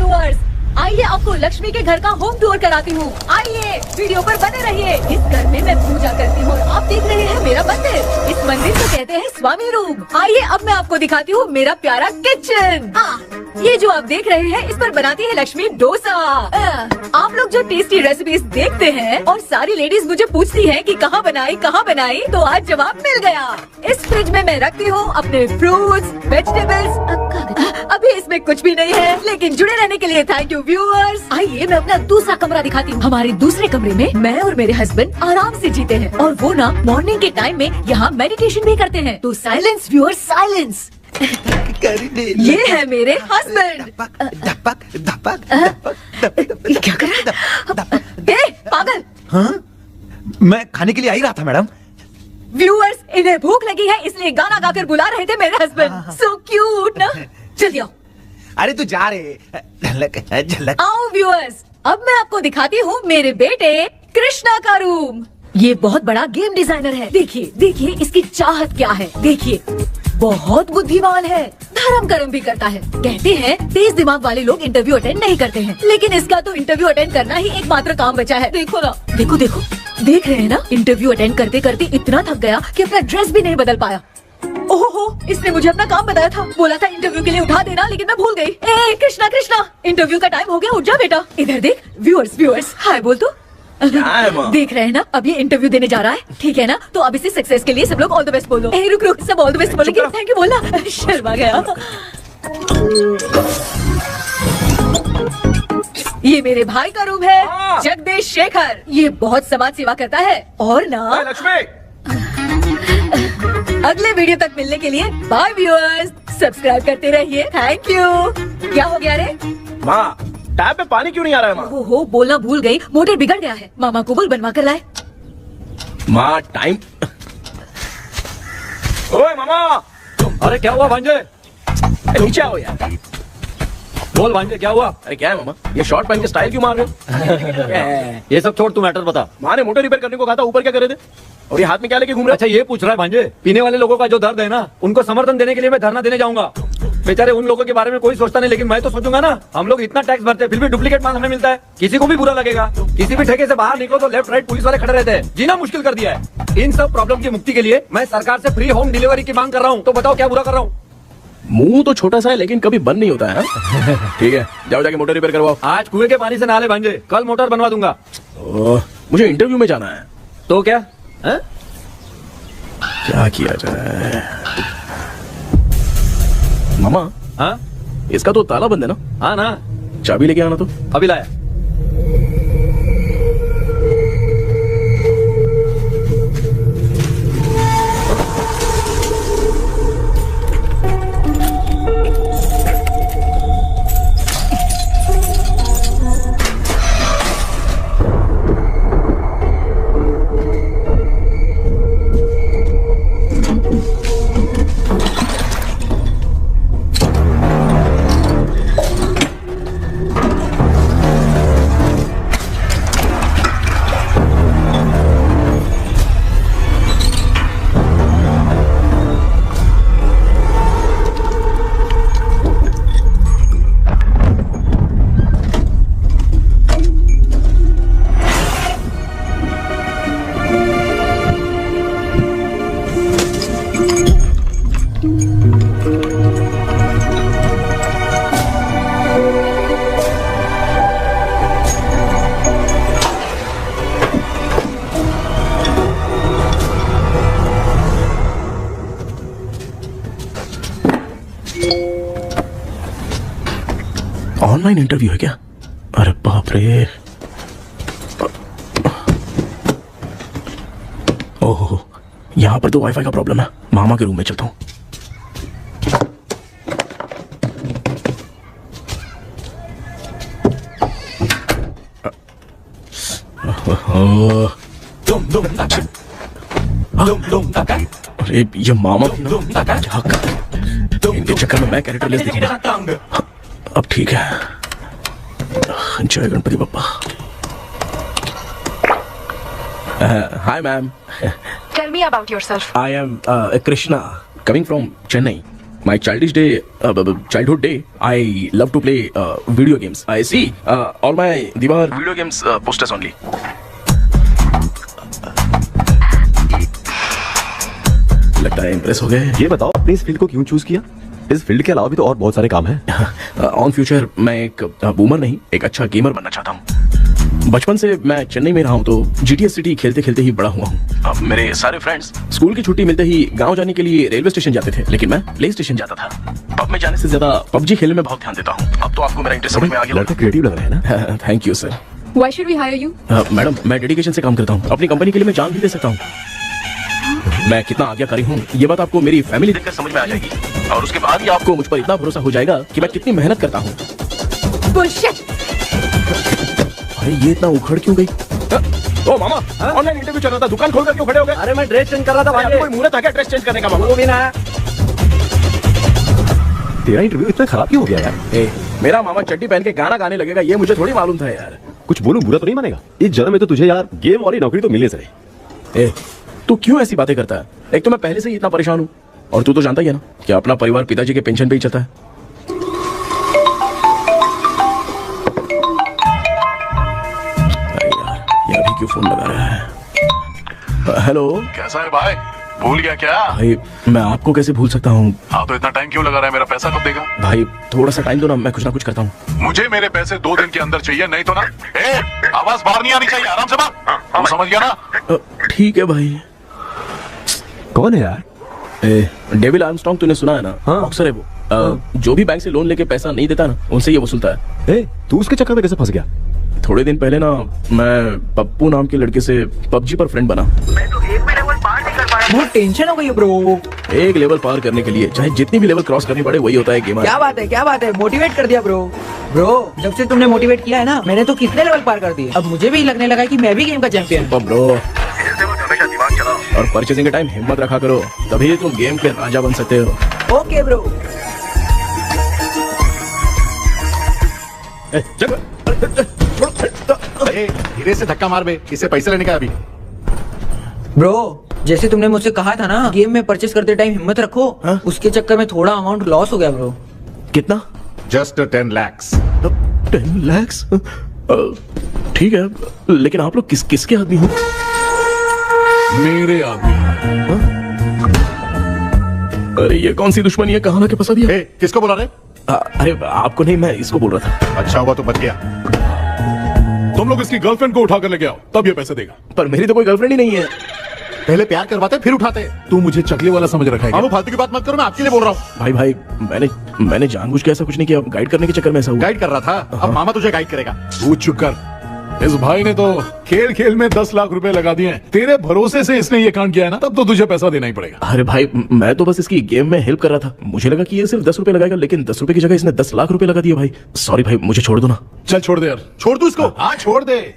Viewers, आइए आपको लक्ष्मी के घर का होम टूर कराती हूँ। आइए वीडियो पर बने रहिए। इस घर में मैं पूजा करती हूँ और आप देख रहे हैं मेरा मंदिर। इस मंदिर को कहते हैं स्वामी रूम। आइए अब मैं आपको दिखाती हूँ मेरा प्यारा किचन। ये जो आप देख रहे हैं इस पर बनाती है लक्ष्मी डोसा। आप लोग जो टेस्टी रेसिपीज देखते हैं और सारी लेडीज मुझे पूछती हैं कि कहाँ बनाई, तो आज जवाब मिल गया। इस फ्रिज में मैं रखती हूँ अपने फ्रूट्स, वेजिटेबल्स। अभी इसमें कुछ भी नहीं है, लेकिन जुड़े रहने के लिए थैंक यू व्यूअर्स। आइए मैं अपना दूसरा कमरा दिखाती हूँ। हमारे दूसरे कमरे में मैं और मेरे हस्बैंड आराम से जीते हैं और वो ना मॉर्निंग के टाइम में यहाँ मेडिटेशन भी करते हैं। तो साइलेंस व्यूअर्स, साइलेंस। ये है मेरे हस्बैंड। क्या कर रहा है पागल? हाँ? मैं खाने के लिए आई रहा था मैडम। व्यूअर्स, इन्हें भूख लगी है इसलिए गाना गाकर बुला रहे थे मेरे हस्बैंड। सो क्यूट ना। जल्दी आओ। अरे तू जा रहे झलक। आओ व्यूअर्स, अब मैं आपको दिखाती हूँ मेरे बेटे कृष्णा का रूम। ये बहुत बड़ा गेम डिजाइनर है। देखिए इसकी चाहत क्या है। देखिए बहुत बुद्धिमान है, धर्म कर्म भी करता है। कहते हैं तेज दिमाग वाले लोग इंटरव्यू अटेंड नहीं करते हैं, लेकिन इसका तो इंटरव्यू अटेंड करना ही एकमात्र काम बचा है। देखो ना, देखो देख रहे हैं ना, इंटरव्यू अटेंड करते करते इतना थक गया कि अपना ड्रेस भी नहीं बदल पाया। ओहो, इसने मुझे अपना काम बताया था, बोला था इंटरव्यू के लिए उठा देना, लेकिन मैं भूल गई। ए कृष्णा, इंटरव्यू का टाइम हो गया, उठ जा बेटा। इधर देख। व्यूअर्स हाय बोल तो। देख रहे हैं ना, अब ये इंटरव्यू देने जा रहा है, ठीक है ना? तो अब इसे सक्सेस के लिए सब लोग ऑल द बेस्ट बोलो। रुक, सब ऑल द बेस्ट बोलेंगे। थैंक यू बोलना। शर्मा गया। ये मेरे भाई का रूम है, जगदीश शेखर। ये बहुत समाज सेवा करता है और ना लक्ष्मी। अगले वीडियो तक मिलने के लिए बाय व्यूअर्स, सब्सक्राइब करते रहिए। Thank you. क्या हो गया रे? माँ, टैप में पानी क्यों नहीं आ रहा है माँ? ओहो, बोलना भूल गई, मोटर बिगड़ गया है। मामा को बोल बनवा कर लाए। माँ टाइम। ओए मामा। अरे क्या हुआ भांजे? नीचे आओ यार। बोल भांजे क्या हुआ? अरे क्या है मामा, ये शॉर्ट पहन के स्टाइल क्यों मार रहे हो? ये सब छोड़, तू मैटर बता। माँ ने मोटर रिपेयर करने को कहा था, ऊपर क्या कर रहे थे? और ये हाथ में क्या लेके घूम रहे? अच्छा ये पूछ रहा है भांजे, पीने वाले लोगों का जो दर्द है ना, उनको समर्थन देने के लिए मैं धरना देने जाऊंगा। बेचारे उन लोगों के बारे में कोई सोचता नहीं, लेकिन मैं तो सोचूंगा ना। हम लोग इतना टैक्स भरते हैं, फिर भी डुप्लीकेट माल हमें मिलता है। किसी को भी बुरा लगेगा। किसी भी ठेके से बाहर निकलो तो लेफ्ट राइट पुलिस वाले खड़े रहते हैं। जीना मुश्किल कर दिया है। इन सब प्रॉब्लम की मुक्ति के लिए मैं सरकार से फ्री होम डिलीवरी की मांग कर रहा हूँ। तो बताओ क्या बुरा कर रहा हूँ? मुंह तो छोटा सा है लेकिन कभी बंद नहीं होता है। ठीक है, जाओ जाके मोटर रिपेयर करवाओ। आज कुएं के पानी से नहा ले भांजे, कल मोटर बनवा दूंगा। मुझे इंटरव्यू में जाना है। तो क्या है? क्या किया जाए? मामा, हाँ इसका तो ताला बंद है ना? हाँ ना, चाबी लेके आना तो। अभी लाया। ऑनलाइन इंटरव्यू है क्या? अरे बाप रे। ओहो, यहाँ पर तो वाईफाई का प्रॉब्लम है। मामा के रूम में चलता हूँ। अरे ये मामा क्या कर, इनके चक्कर में मैं कैरेक्टर लेस दिखूंगा। अब ठीक है। जय Ganpati Bappa. Hi ma'am. Tell me about yourself. I am Krishna, coming from Chennai. my childhood day, I love to play video games. I see all my दीवार video games posters only. लगता है impress हो गए। ये बताओ आपने इस फील्ड को क्यों चूज किया? इस फील्ड के अलावा भी तो और बहुत सारे काम हैं। ऑन फ्यूचर मैं एक बूमर नहीं, एक अच्छा गेमर बनना चाहता हूँ। बचपन से मैं चेन्नई में रहा हूँ तो GTA सिटी खेलते खेलते ही बड़ा हुआ हूँ। अब मेरे सारे फ्रेंड्स स्कूल की छुट्टी मिलते ही गांव जाने के लिए रेलवे स्टेशन जाते थे, लेकिन मैं प्ले स्टेशन जाता था। पब में जाने से ज्यादा PUBG खेलने में बहुत ध्यान देता हूँ। अब तो आपको मेरा इंटरेस्ट समझ में आ गया। लड़का क्रिएटिव लग रहा है ना। Thank you sir. Why should we hire you? Madam मैं डेडिकेशन से काम करता हूँ, अपनी कंपनी के लिए मैं जान भी दे सकता हूँ। मैं कितना आज्ञाकारी हूँ ये बात आपको मेरी फैमिली देखकर समझ में आ जाएगी, और उसके बाद ही आपको मुझ पर इतना भरोसा हो जाएगा कि मैं कितनी मेहनत करता हूँ। Bullshit! अरे ये इतना उखड़ क्यों गई? ओ मामा, ऑनलाइन इंटरव्यू चल रहा था, दुकान खोलकर क्यों खड़े हो गए? अरे मैं ड्रेस चेंज कर रहा था भाई। कोई मुहूर्त आ गया ड्रेस चेंज करने का? मामा वो भी ना आया। तेरा इंटरव्यू इतना खराब क्यों हो गया यार? मेरा मामा चड्डी पहन के गाना गाने लगेगा ये मुझे थोड़ी मालूम था यार। कुछ बोलूं बुरा तो नहीं मानेगा? इस जन्म में तो तुझे यार गेम वाली नौकरी तो मिलने से रही। तू क्यों ऐसी बातें करता है? एक तो मैं पहले से ही इतना परेशान हूँ, और तू तो जानता ही है ना कि अपना परिवार पिताजी के पेंशन पे ही चलता है। अरे यार ये अभी क्यों फोन लगा रहा है? हेलो। कैसा है भाई? भूल गया क्या? भाई मैं आपको कैसे भूल सकता हूँ? हाँ तो इतना टाइम क्यों लगा रहा है? मेरा पैसा कब देगा? भाई थोड़ा सा टाइम दो ना, मैं कुछ ना कुछ करता हूँ। मुझे मेरे पैसे 2 दिन के अंदर चाहिए, नहीं तो ना आवाज बाहर नहीं आनी चाहिए। आराम से बात, तू समझ गया ना? ठीक है भाई। कौन है यार? डेविड आर्मस्ट्रांग तूने सुना है ना? हाँ। बॉक्सर है वो। जो भी बैंक से लोन लेके पैसा नहीं देता ना उनसे ये वसूलता है। तू उसके चक्कर में कैसे फंस गया? थोड़े दिन पहले ना मैं पप्पू नाम के लड़के से PUBG पर फ्रेंड बना। बहुत टेंशन हो गई है ब्रो। एक लेवल पार करने के लिए चाहे जितनी भी लेवल क्रॉस करनी पड़े वही होता है गेमर। क्या बात है मोटिवेट कर दिया ब्रो। ब्रो जब से तुमने मोटिवेट किया है ना मैंने तो कितने लेवल पार कर दिए। अब मुझे भी लगने लगा कि मैं भी गेम का चैंपियन हूँ। ब्रो और परचेजिंग के टाइम हिम्मत रखा करो, तभी तुम गेम के राजा बन सकते हो। Okay bro. धीरे से धक्का मार बे, इससे पैसे लेने का अभी। ब्रो जैसे तुमने मुझसे कहा था ना गेम में परचेस करते टाइम हिम्मत रखो, उसके चक्कर में थोड़ा अमाउंट लॉस हो गया ब्रो। कितना? Just 10 lakhs। 10 lakhs? ठीक है, लेकिन आप लोग किसके आदमी हो? मेरे आदमी। अरे ये कौन सी दुश्मनी है, कहाँ लाके फंसा दिया? किसको बुला रहे? अरे आपको नहीं, मैं इसको बोल रहा था। अच्छा हुआ तो बच गया। तुम लोग इसकी गर्लफ्रेंड को उठा कर लेके आओ, तब ये पैसे देगा। पर मेरी तो कोई गर्लफ्रेंड ही नहीं है। पहले प्यार करवाते फिर उठाते। तू मुझे चकले वाला समझ रखा है क्या? अब फालतू की बात मत करो, मैं आपके लिए बोल रहा हूँ। भाई मैंने जानबूझ के ऐसा कुछ नहीं किया, गाइड करने के चक्कर में ऐसा हुआ। गाइड कर रहा था, अब मामा तुझे गाइड करेगा। तू चुप कर। इस भाई ने तो खेल खेल में 10 लाख रुपए लगा दिए हैं। तेरे भरोसे से इसने ये कांड किया है ना, तब तो तुझे पैसा देना ही पड़ेगा। अरे भाई मैं तो बस इसकी गेम में हेल्प कर रहा था, मुझे लगा कि ये सिर्फ 10 रुपए लगाएगा, लेकिन 10 रुपए की जगह इसने 10 लाख रुपए लगा दिए। भाई सॉरी भाई, मुझे छोड़ दो ना। चल छोड़ दे यार। छोड़ दू इसको। हाँ छोड़ दे,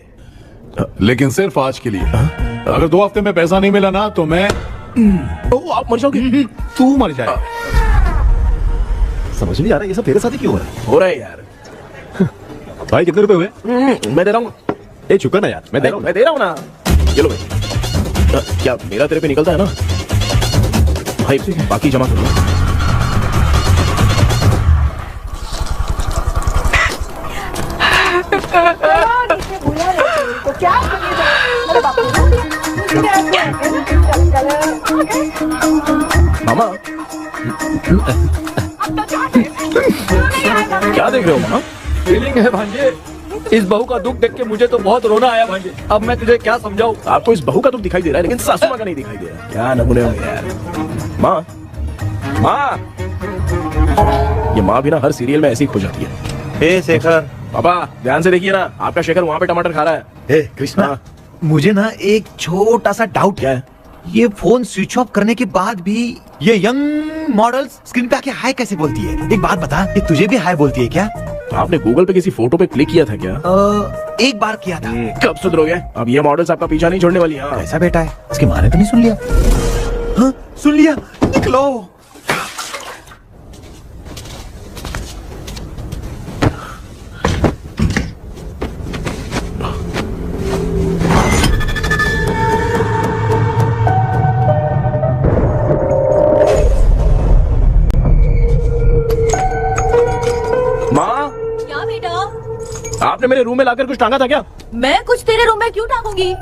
लेकिन सिर्फ आज के लिए। अगर 2 हफ्ते में पैसा नहीं मिला ना तो मैं आप मर जाओगे। तू मर जाए। समझ नहीं आ रहा ये सब तेरे साथ ही क्यों हो रहा है? हो रहा है यार। भाई कितने रुपए हुए? मैं दे रहा हूँ। चुका ना यार, मैं दे रहा हूँ। मैं दे रहा हूँ ना। ये लो भाई। क्या मेरा तेरे पे निकलता है ना भाई? बाकी जमा कर लो। मामा क्या देख रहे हो मामा? फीलिंग है भांजे, इस बहू का दुख देख के मुझे तो बहुत रोना आया भांजे। अब मैं तुझे क्या समझाऊं? आपको इस बहू का दुख दिखाई दे रहा है, लेकिन सासू माँ का नहीं दिखाई दे रहा। क्या नमूने हो यार। माँ ये माँ भी ना हर सीरियल में ऐसी ही खो जाती है। शेखर। पापा ध्यान से देखिए ना, आपका शेखर वहाँ पे टमाटर खा रहा है। कृष्णा, मुझे ना एक छोटा सा डाउट क्या है? ये फोन स्विच ऑफ करने के बाद भी ये यंग मॉडल्स स्क्रीन पे आके हाय कैसे बोलती है? एक बात बता, ये तुझे भी हाय बोलती है क्या? आपने गूगल पे किसी फोटो पे क्लिक किया था क्या? एक बार किया था। कब सुधरोगे? अब ये मॉडल्स आपका पीछा नहीं छोड़ने वाली। हाँ ऐसा बेटा है, इसकी माँ ने तो नहीं सुन लिया? हाँ सुन लिया, निकलो। आपने मेरे रूम में लाकर कुछ टांगा था क्या? मैं कुछ तेरे रूम में क्यों टांगूंगी?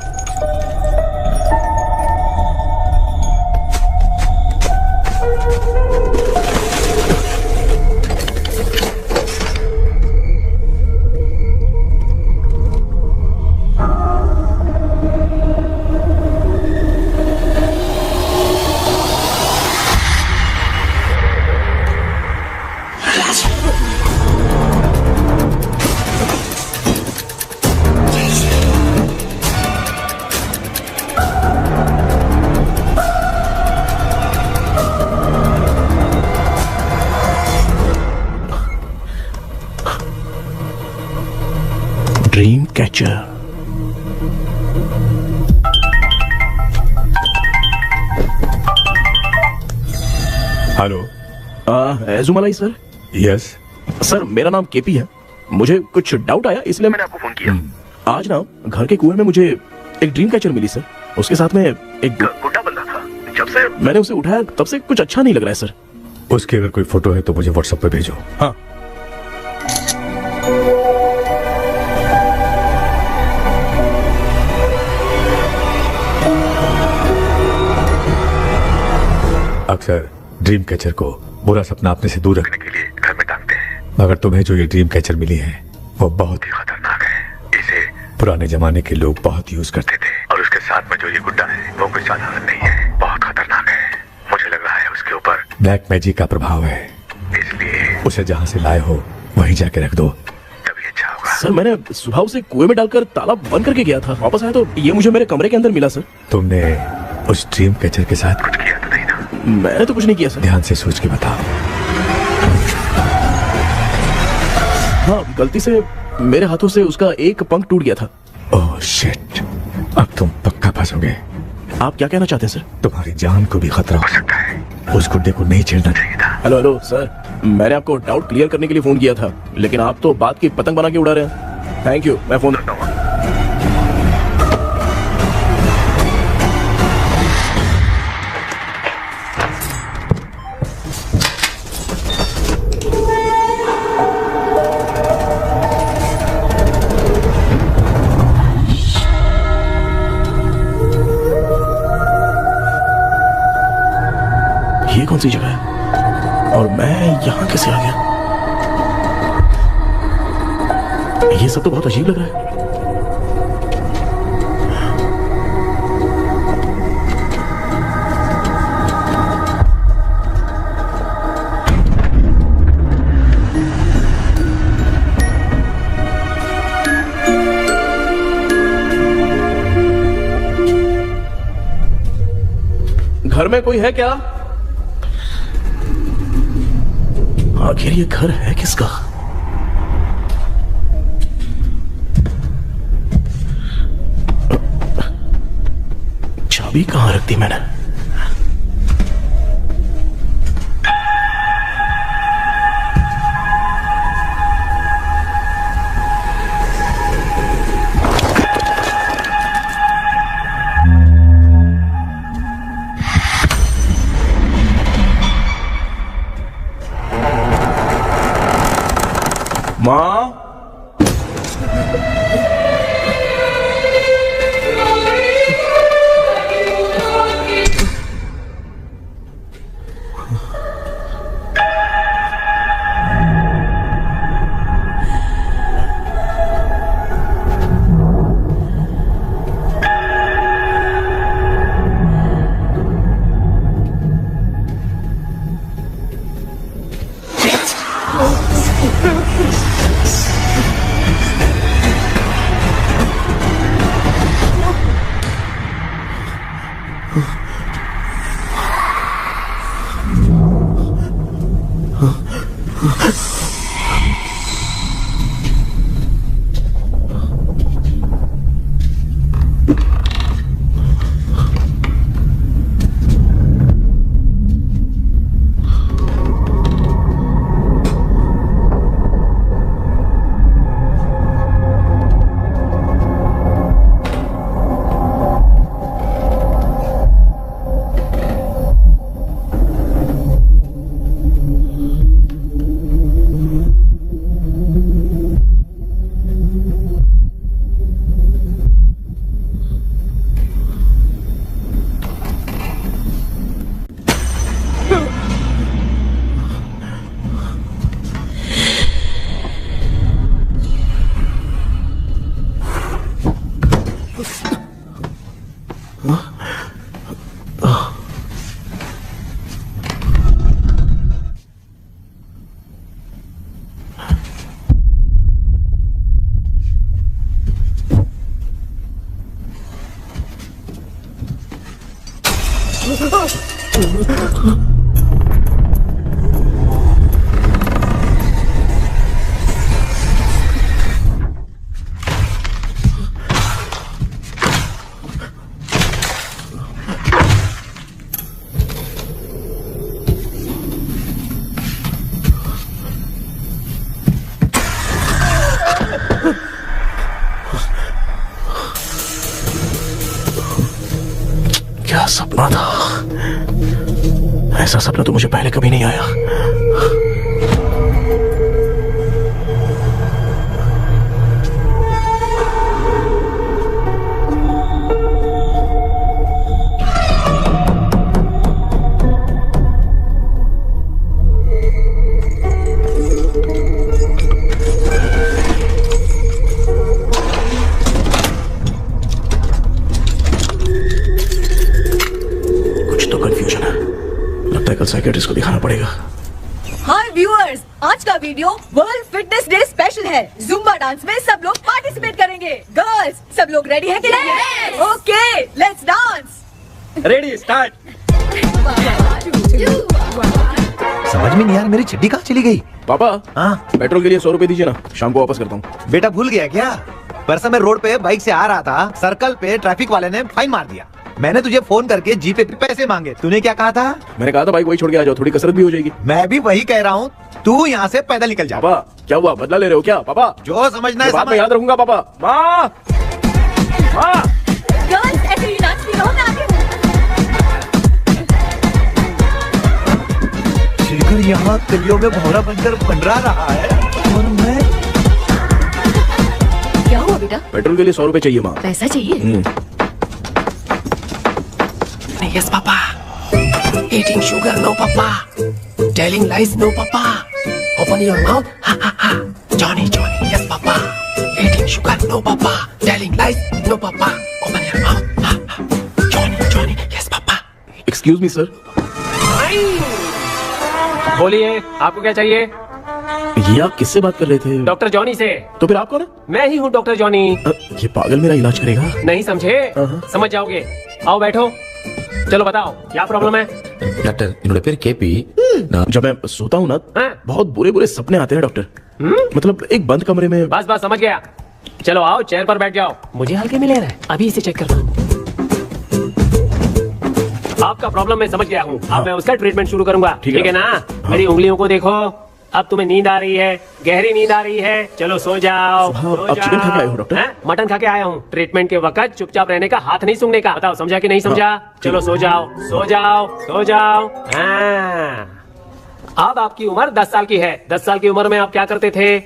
Dream catcher. Hello. Ezhumalai sir. Yes. Sir मेरा नाम केपी है। मुझे कुछ डाउट आया इसलिए मैंने आपको फोन किया। आज ना घर के कुएं में मुझे एक ड्रीम कैचर मिली सर। उसके साथ में एक गुड्डा बंदा था। जब से मैंने उसे उठाया तब से कुछ अच्छा नहीं लग रहा है सर। उसकी अगर कोई फोटो है तो मुझे व्हाट्सएप पे भेजो। हाँ। अक्सर ड्रीम कैचर को बुरा सपना अपने से दूर रखने के लिए घर में टांगते हैं, मगर तुम्हें जो ये ड्रीम कैचर मिली है वो बहुत ही खतरनाक है। इसे पुराने जमाने के लोग बहुत यूज करते थे और उसके साथ में जो ये गुड्डा है वो कोई साधारण नहीं है, बहुत खतरनाक है। मुझे लग रहा है उसके ऊपर ब्लैक मैजिक का प्रभाव है, इसलिए उसे जहाँ से लाए हो वहीं जाके रख दो, तभी अच्छा होगा। सर मैंने सुबह उसे कुएं में डालकर ताला बंद करके गया था। वापस आया तो ये मुझे मेरे कमरे के अंदर मिला सर। तुमने उस ड्रीम कैचर के साथ कुछ किया तो नहीं ना? मैंने तो कुछ नहीं किया सर। ध्यान से सोच के बताओ। हाँ, गलती से मेरे हाथों से उसका एक पंख टूट गया था। ओह शिट, अब तुम पक्का फंसोगे। आप क्या कहना चाहते हैं सर? तुम्हारी जान को भी खतरा हो सकता है। उस गुड्डे को नहीं छेड़ना चाहिए था। हेलो हेलो सर, मैंने आपको डाउट क्लियर करने के लिए फोन किया था, लेकिन आप तो बात की पतंग बना के उड़ा रहे हैं। थैंक यू, मैं फोन रखता हूँ। ये कौन सी जगह है और मैं यहाँ कैसे आ गया? ये सब तो बहुत अजीब लग रहा है। घर में कोई है क्या? आखिर ये घर है किसका? चाबी कहां रख दी मैंने? माँ, क्या सपना था? ऐसा सपना तो मुझे पहले कभी नहीं आया। कल साइकियाट्रिस्ट को दिखाना पड़ेगा। हाय व्यूअर्स, आज का video world fitness day special है। जुम्बा डांस में सब लोग पार्टिसिपेट करेंगे। गर्ल्स, सब लोग रेडी है कि नहीं? Okay, let's dance. Ready, start. समझ में नहीं यार, मेरी चिट्ठी कहाँ चली गई? पापा, हाँ पेट्रोल के लिए 100 रुपए दीजिए ना, शाम को वापस करता हूँ। बेटा भूल गया क्या? परसों मैं रोड पे बाइक से आ रहा था, सर्कल पे ट्रैफिक वाले ने फाइन मार दिया। मैंने तुझे फोन करके जीपे पे पैसे मांगे, तूने क्या कहा था? मैंने कहा था बाइक वही छोड़ के आ जाओ, थोड़ी कसरत भी हो जाएगी। मैं भी वही कह रहा हूँ, तू यहाँ से पैदल निकल जा। पापा क्या हुआ, बदला ले रहे हो क्या? पापा जो समझना है बात में समझ। याद रखूंगा। पापा, माँ, माँ। गर्ल्स, ऐसे ही नाचती रहो, मैं आती हूँ। शेखर यहाँ कलियों में भौरा बनकर मंडरा रहा है और मैं क्या हुआ बेटा? पेट्रोल के लिए 100 रुपए चाहिए माँ। पैसा चाहिए? Yes, Papa. Eating sugar, no, Papa. Telling lies, no, Papa. Open your mouth, ha ha ha. Johnny, Johnny, yes, Papa. Eating sugar, no, Papa. Telling lies, no, Papa. Open your mouth, ha ha. Johnny, Johnny, yes, Papa. Excuse me sir. बोलिए, आपको क्या चाहिए? ये आप किससे बात कर रहे थे? डॉक्टर जॉनी से। तो फिर आप कौन है? मैं ही हूँ डॉक्टर जॉनी। ये पागल मेरा इलाज करेगा? नहीं समझे? समझ जाओगे। आओ बैठो। चलो बताओ क्या प्रॉब्लम है? डॉक्टर इन्होंने फिर केपी जब मैं सोता हूँ ना, बहुत बुरे बुरे सपने आते हैं डॉक्टर। मतलब एक बंद कमरे में। बस बस समझ गया। चलो आओ चेयर पर बैठ जाओ। मुझे हल्के में ले रहा है, अभी इसे चेक करता हूँ। आपका प्रॉब्लम मैं समझ गया हूँ। अब मैं उसका ट्रीटमेंट शुरू करूंगा, ठीक है ना? मेरी उंगलियों को देखो। अब तुम्हें नींद आ रही है, गहरी नींद आ रही है। चलो सो जाओ। आप चिकन खा के आए हो डॉक्टर? मटन खा के आया हूँ। ट्रीटमेंट के वक्त चुपचाप रहने का, हाथ नहीं सूंघने का। बताओ समझा कि नहीं समझा? चलो सो जाओ, सो जाओ, सो जाओ। अब आपकी उम्र 10 साल की है। 10 साल की उम्र में आप क्या करते थे?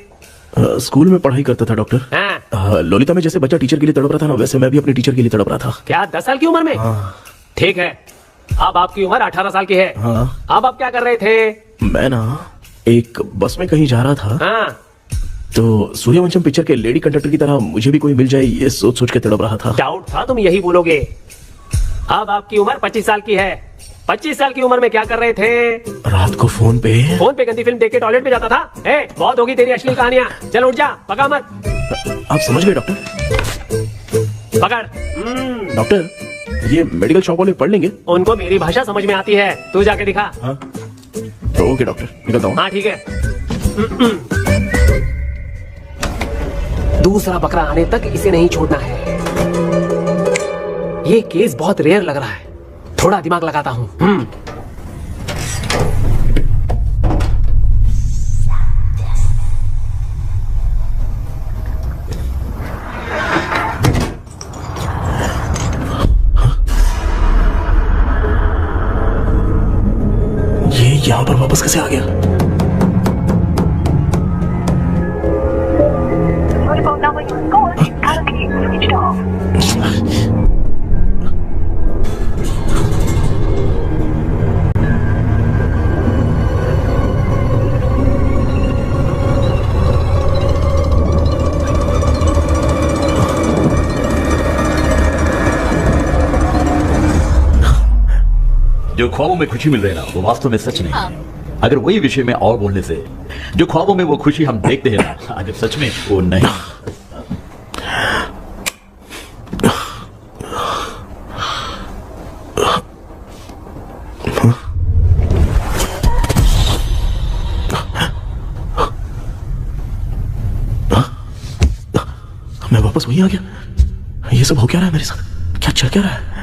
स्कूल में पढ़ाई करता था डॉक्टर। लोलिता में जैसे बच्चा टीचर के लिए तड़प रहा था ना, वैसे मैं भी अपने टीचर के लिए तड़प रहा था। क्या 10 साल की उम्र में? ठीक है, अब आपकी उम्र 18 साल की है। अब आप क्या कर रहे थे? मैं ना एक बस में कहीं जा रहा था, तो सूर्यवंशम पिक्चर के लेडी कंडक्टर की तरह मुझे भी कोई मिल जाए, ये सोच सोच के तड़प रहा था। डाउट था तुम यही बोलोगे। अब आपकी उम्र 25 साल की है। 25 साल की उम्र में क्या कर रहे थे? रात को फोन पे गंदी फिल्म देख के टॉयलेट में जाता था। बहुत होगी तेरी अश्लील कहानियां। चल उठ जा, पका मत। आप समझ गए डॉक्टर? पकड़। डॉक्टर, ये मेडिकल शॉप वाले पढ़ लेंगे? उनको मेरी भाषा समझ में आती है, तू जाके दिखा। तो ओके डॉक्टर, निकलता हूँ। हाँ ठीक है। दूसरा बकरा आने तक इसे नहीं छोड़ना है। ये केस बहुत रेयर लग रहा है, थोड़ा दिमाग लगाता हूँ। ये यहाँ पर वापस कैसे आ गया? जो ख्वाबों में खुशी मिल रही है ना, वो वास्तव में सच नहीं है। अगर वही विषय में और बोलने से जो ख्वाबों में वो खुशी हम देखते हैं ना, अगर सच में वो नहीं। वापस वही आ गया। ये सब हो क्या रहा है मेरे साथ? क्या चल क्या रहा है?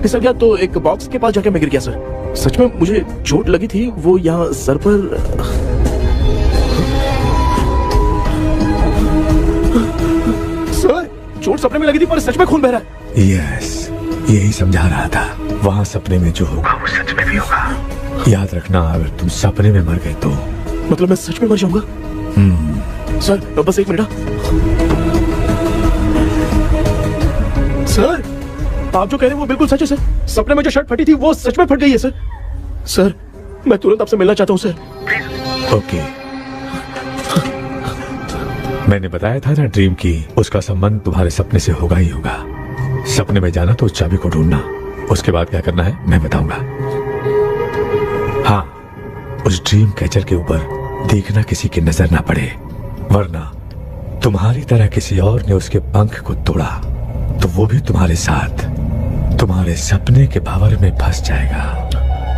फिसल गया तो एक बॉक्स के पास जाके मैं गिर गया सर। सच में मुझे चोट लगी थी, वो यहाँ सर पर। सर चोट सपने में लगी थी पर सच में खून बह रहा है। यस, यही समझा रहा था। वहाँ सपने में जो होगा वो सच में भी होगा। याद रखना, अगर तुम सपने में मर गए तो मतलब मैं सच में मर जाऊंगा? सर बस एक मिनट। सर आप जो कह रहे हैं वो बिल्कुल सच है सर। सपने में जो शर्ट फटी थी वो सच में फट गई है सर। सर मैं तुरंत आपसे मिलना चाहता हूँ सर। ओके, मैंने बताया था ना ड्रीम की उसका संबंध तुम्हारे सपने से होगा ही होगा। सपने में जाना तो उस चाबी को ढूंढना, उसके बाद क्या करना है मैं बताऊंगा। हाँ, उस ड्रीम कैचर के ऊपर देखना किसी की नजर ना पड़े, वरना तुम्हारी तरह किसी और ने उसके पंख को तोड़ा तो वो भी तुम्हारे साथ तुम्हारे सपने के भावर में फंस जाएगा।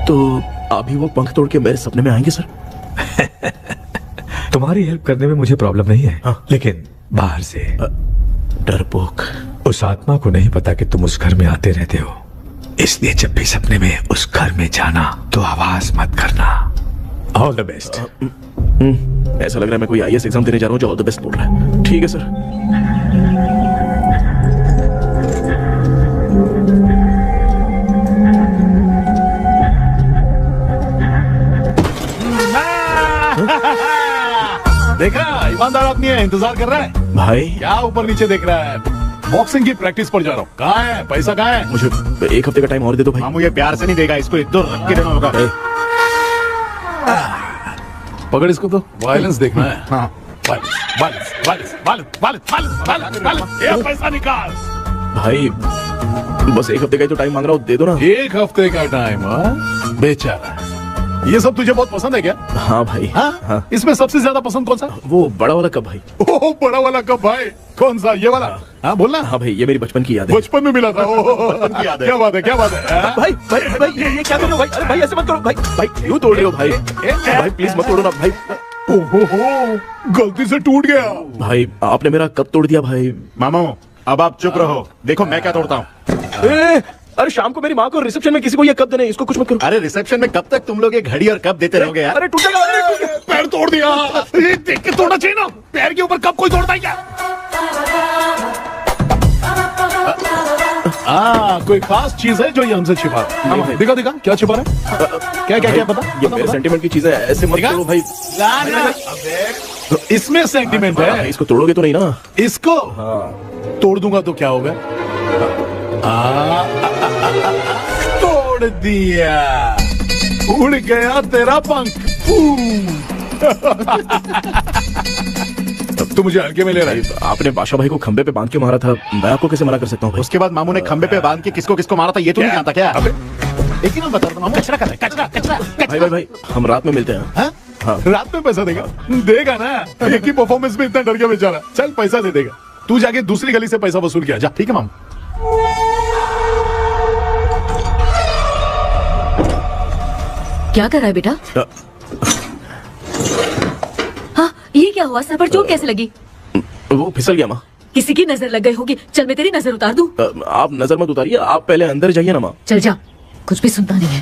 तो अभी वो पंख तोड़ के मेरे सपने में आएंगे सर? तुम्हारी हेल्प करने में मुझे प्रॉब्लम नहीं है। हाँ। लेकिन बाहर से डरपोक उस आत्मा को नहीं पता कि तुम उस घर में आते रहते हो, इसलिए जब भी सपने में उस घर में जाना तो आवाज मत करना। All the best. ऐसा लग रहा है मैं कोई IAS एग्जाम देने जा रहा हूँ जो ऑल द बेस्ट बोल रहा है। ठीक है सर। देखा, ईमानदार आदमी है, इंतजार कर रहा है। भाई क्या ऊपर नीचे देख रहा है? बॉक्सिंग की प्रैक्टिस पर जा रहा हूँ। कहाँ है पैसा? कहाँ है? मुझे एक हफ्ते का टाइम और दे दो भाई। मुझे प्यार से नहीं देगा, इसको इधर रख के देना होगा। पकड़ इसको, तो वायलेंस देखना है। हाँ। ये पैसा निकाल। भाई बस एक हफ्ते का ही तो टाइम मांग रहा हूँ, दे दो ना। एक हफ्ते का टाइम? बेचारा, ये सब तुझे बहुत पसंद है क्या? हाँ भाई। हाँ? इसमें सबसे ज्यादा पसंद कौन सा? वो बड़ा वाला कप भाई। ओह, बड़ा वाला कप भाई। कौन सा? ये वाला? हाँ बोलना। हाँ भाई, ये मेरी बचपन की याद है। बचपन में मिला था। क्या बात है, क्या बात है। भाई भाई भाई ये क्या कर रहे हो भाई? अरे भाई ऐसे मत करो भाई। भाई क्यों तोड़ रहे हो भाई? भाई प्लीज मत तोड़ो ना भाई। ओहो, गलती से टूट गया। भाई आपने मेरा कप तोड़ दिया भाई। मामू अब आप चुप रहो, देखो मैं क्या तोड़ता हूँ। अरे शाम को मेरी माँ को रिसेप्शन में किसी को ये कप देने, इसको कुछ मत करो। अरे रिसेप्शन में कब तक तुम लोग ये घड़ी और कप देते रहोगे यार? अरे टूटेगा। पैर तोड़ दिया। ये देख के तोड़ना चाहिए ना, पैर के ऊपर कब कोई तोड़ता है क्या? कोई खास चीज है जो ये हमसे छिपा रहा है? दिखा दिखा, क्या छिपा रहा है? क्या क्या क्या पता? ये मेरे सेंटीमेंट की चीज है, ऐसे मत करो भाई। इसमें सेंटीमेंट है। इसको तोड़ोगे तो नहीं ना? इसको तोड़ दूंगा तो क्या होगा? तोड़ दिया, उड़ गया तेरा पंख। अब तो मुझे हल्के में ले रहा है। आपने बादशाह भाई को खंबे पे बांध के मारा था, मैं आपको कैसे मना कर सकता हूँ? उसके बाद मामू ने खंबे पे बांध के किसको किसको मारा था ये तो नहीं जानता क्या? एक ही नाम बता रहा, मामू कचरा कर रहा है, कचरा कचरा। भाई भाई भाई हम रात में मिलते हैं। हाँ? रात में पैसा देगा? देगा ना, एक ही परफॉर्मेंस में इतना डर गया बेचारा। चल पैसा दे देगा, तू जाके दूसरी गली से पैसा वसूल किया जा। ठीक है मामू। क्या कर रहा है बेटा? हाँ, ये क्या हुआ? सर पर चोट कैसे लगी? वो फिसल गया माँ। किसी की नजर लग गई होगी। चल मैं तेरी नजर उतार दूं। आप नजर मत उतारिए, आप पहले अंदर जाइए ना माँ। चल जा, कुछ भी सुनता नहीं है।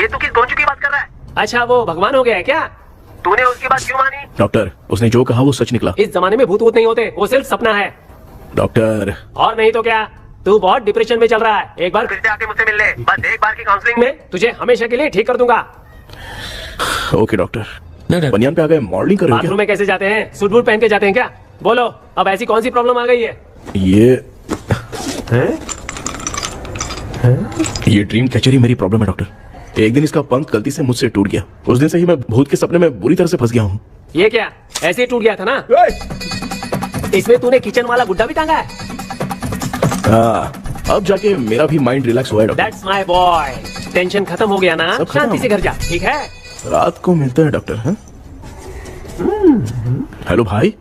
ये तू किस गोंचू की बात कर रहा है? अच्छा वो भगवान हो गया है क्या? तूने उसकी बात क्यों मानी? डॉक्टर, उसने जो कहा वो सच निकला। इस जमाने में भूत वूत नहीं होते, वो सिर्फ सपना है। डॉक्टर। और नहीं तो क्या, तू बहुत डिप्रेशन में चल रहा है। एक बार फिर से आके मुझसे मिल ले, बस एक बार की काउंसलिंग में तुझे हमेशा के लिए ठीक कर दूंगा। Okay doctor. बनियान पे आ गए, मॉडलिंग कर रहे हो बाथरूम में कैसे जाते हैं? सूट बूट पहन के जाते हैं क्या? बोलो, अब ऐसी कौन सी प्रॉब्लम आ गई है? ये ड्रीम कैचर ही मेरी प्रॉब्लम है डॉक्टर। एक दिन इसका पंख गलती से मुझसे टूट गया, उस दिन से ही मैं भूत के सपने में बुरी तरह से फंस गया हूँ। ये क्या ऐसे ही टूट गया था ना? इसमें तूने किचन वाला गुड्डा भी टांगा है? अब जाके मेरा भी माइंड रिलैक्स हुआ है doctor. That's my boy. Tension खत्म हो गया ना? शांति से घर जा, ठीक है? रात को मिलते हैं डॉक्टर। हाँ? हेलो भाई।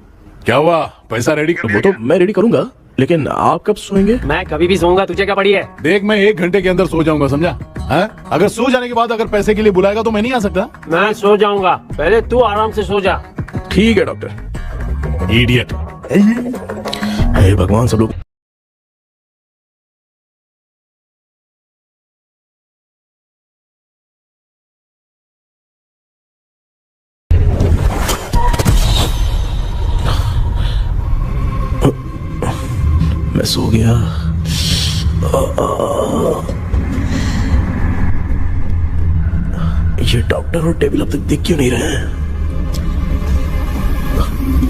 क्या हुआ? पैसा रेडी कर? वो तो मैं रेडी करूंगा, लेकिन आप कब सोएंगे? मैं कभी भी सोऊंगा, तुझे क्या पड़ी है? देख मैं 1 घंटे के अंदर सो जाऊंगा, समझा? अगर सो जाने के बाद अगर पैसे के लिए बुलाएगा तो मैं नहीं आ सकता। मैं सो जाऊंगा, पहले तू आराम से सो जा। ठीक है डॉक्टर। इडियट। हे भगवान, सब लोग मैं सो गया। ये डॉक्टर और टेबल अब तक दिख क्यों नहीं रहे हैं?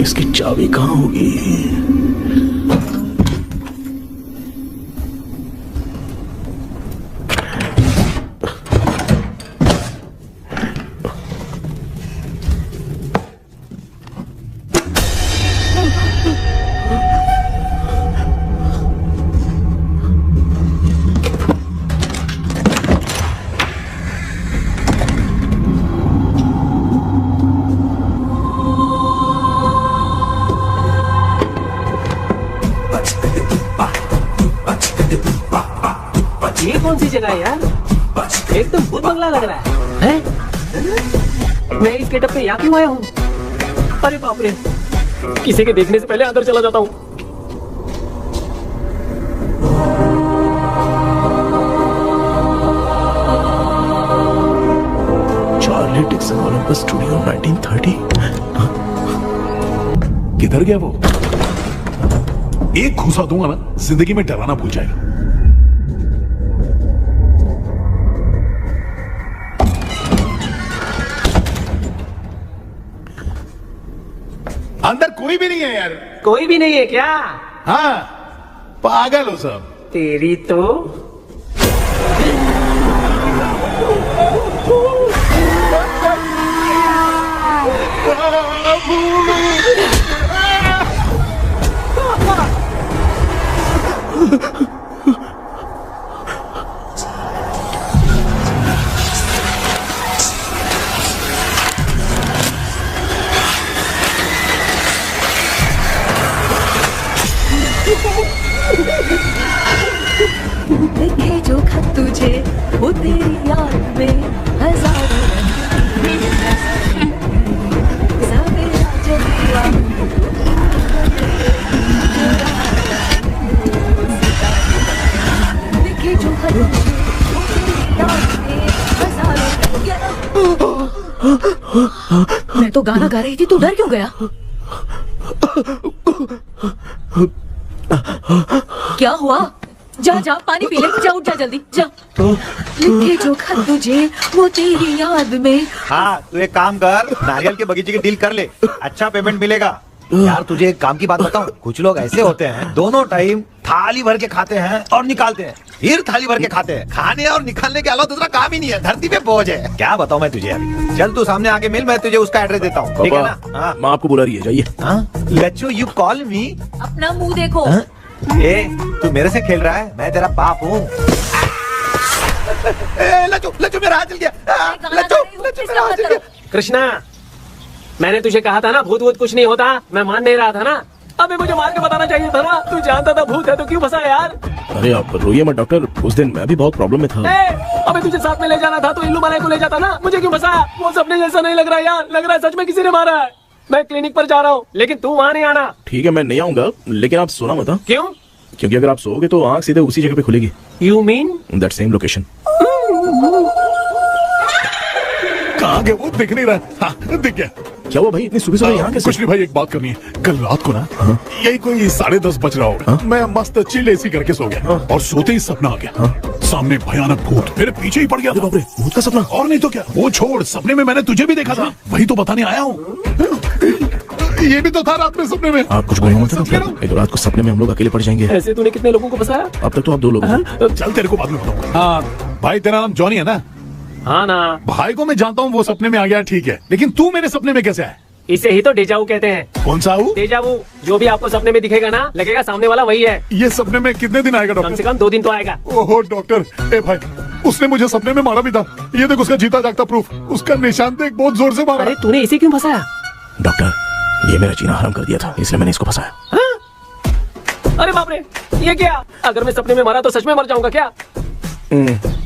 इसकी चाबी कहाँ होगी? ये कौन सी जगह है यार? एकदम भूत बंगला लग रहा है। मैं इस गेटअप पे यहाँ क्यों आया हूँ? अरे बाप रे, किसी के देखने से पहले अंदर चला जाता हूँ। Charlie Dixon Olympus studio 1930। किधर गया वो? एक घूसा दूंगा ना, जिंदगी में डराना भूल जाएगा। अंदर कोई भी नहीं है यार। कोई भी नहीं है क्या? हाँ, पागल हो सब। तेरी तो भूल लिखे जो खत तुझे वो तेरी याद में हजारों सवेरा जब हुआ लिखे जो खत तुझे वो तेरी याद में हजारों मैं तो गाना गा रही थी, तू डर क्यों गया? क्या हुआ? जा जा पानी पी ले, जा उठ जा जल्दी जा। लिखे जो खत तुझे वो तेरी याद में। हाँ तू एक काम कर, नारियल के बगीचे की डील कर ले, अच्छा पेमेंट मिलेगा। यार तुझे एक काम की बात बताऊं, कुछ लोग ऐसे होते हैं दोनों टाइम थाली भर के खाते हैं और निकालते हैं, फिर थाली भर के खाते हैं। खाने और निकालने के अलावा दूसरा काम ही नहीं है, धरती पे बोझ है। क्या बताऊं मैं तुझे अभी। चल तू सामने आके मिल, मैं तुझे उसका एड्रेस देता हूँ, ठीक है ना? हाँ माँ आपको बुला रही है, जाइए। लच्चू यू कॉल मी? अपना मुंह देखो। ए तू मेरे से खेल रहा है, मैं तेरा बाप हूँ। लच्चू लच्चू मेरा हाथ जल गया, लच्चू लच्चू मेरा हाथ जल गया। कृष्णा, मैंने तुझे कहा था ना भूत वूत कुछ नहीं होता, मैं मान नहीं रहा था ना। अबे मुझे मार के बताना चाहिए था ना, तू जानता था भूत है तो क्यों फंसा यार? अरे आप रोइए मत डॉक्टर, उस दिन मैं भी बहुत प्रॉब्लम में था। अबे तुझे साथ में ले जाना था तो इल्लू मनाई को ले जाता ना, मुझे क्यों फंसाया? वो सपने जैसा नहीं लग रहा यार, लग रहा है सच में किसी ने मारा है। मैं क्लिनिक पर जा रहा हूँ, लेकिन तू वहाँ नहीं आना। ठीक है मैं नहीं आऊंगा, लेकिन आप सोना मत। क्यों? क्योंकि अगर आप सोओगे तो आंख सीधे उसी जगह पे खुलेगी। You mean that same location. कहाँ गया वो, दिख नहीं रहा। हाँ दिख गया। क्या हुआ भाई, इतनी सुबह सुबह यहाँ कैसे? कुछ नहीं भाई, एक बात करनी है। कल रात को ना यही कोई 10:30 बज रहा होगा, मैं मस्त चिल एसी करके सो गया और सोते ही सपना आ गया, सामने भयानक भूत मेरे पीछे ही पड़ गया। बाप रे, भूत का सपना? और नहीं तो क्या, वो छोड़, सपने में मैंने तुझे भी देखा था, वही तो बताने आया हूँ। ये भी तो था रात में सपने में। आप कुछ बोलो मत डॉक्टर, एक रात को सपने में हम लोग अकेले पड़ जाएंगे। ऐसे तूने कितने लोगों को फंसाया? अब तक तो आप 2 लोग हैं। चल तेरे को बाद में बताऊंगा। हाँ भाई, तेरा नाम जॉनी है ना? हाँ ना। भाई को मैं जानता हूँ, वो सपने में आ गया, ठीक है, लेकिन तू मेरे सपने में कैसे आया? इसे ही तो डेजावू कहते हैं। कौन सा हूँ? डेजावू, जो भी आपको सपने में दिखेगा ना, लगेगा सामने वाला वही है। ये सपने में कितने दिन आएगा कम डॉक्टर? से कम 2 दिन तो आएगा। ओहो डॉक्टर, ए भाई, उसने मुझे सपने में मारा भी था, ये देख उसका जीता जागता प्रूफ, उसका निशान देख, बहुत जोर से मारा। अरे तूने इसे क्यों फंसाया? डॉक्टर ये मेरा जीना हराम कर दिया था, इसलिए मैंने इसको फंसाया। अरे बाप रे, ये क्या? अगर मैं सपने में मरा तो सच में मर जाऊंगा क्या?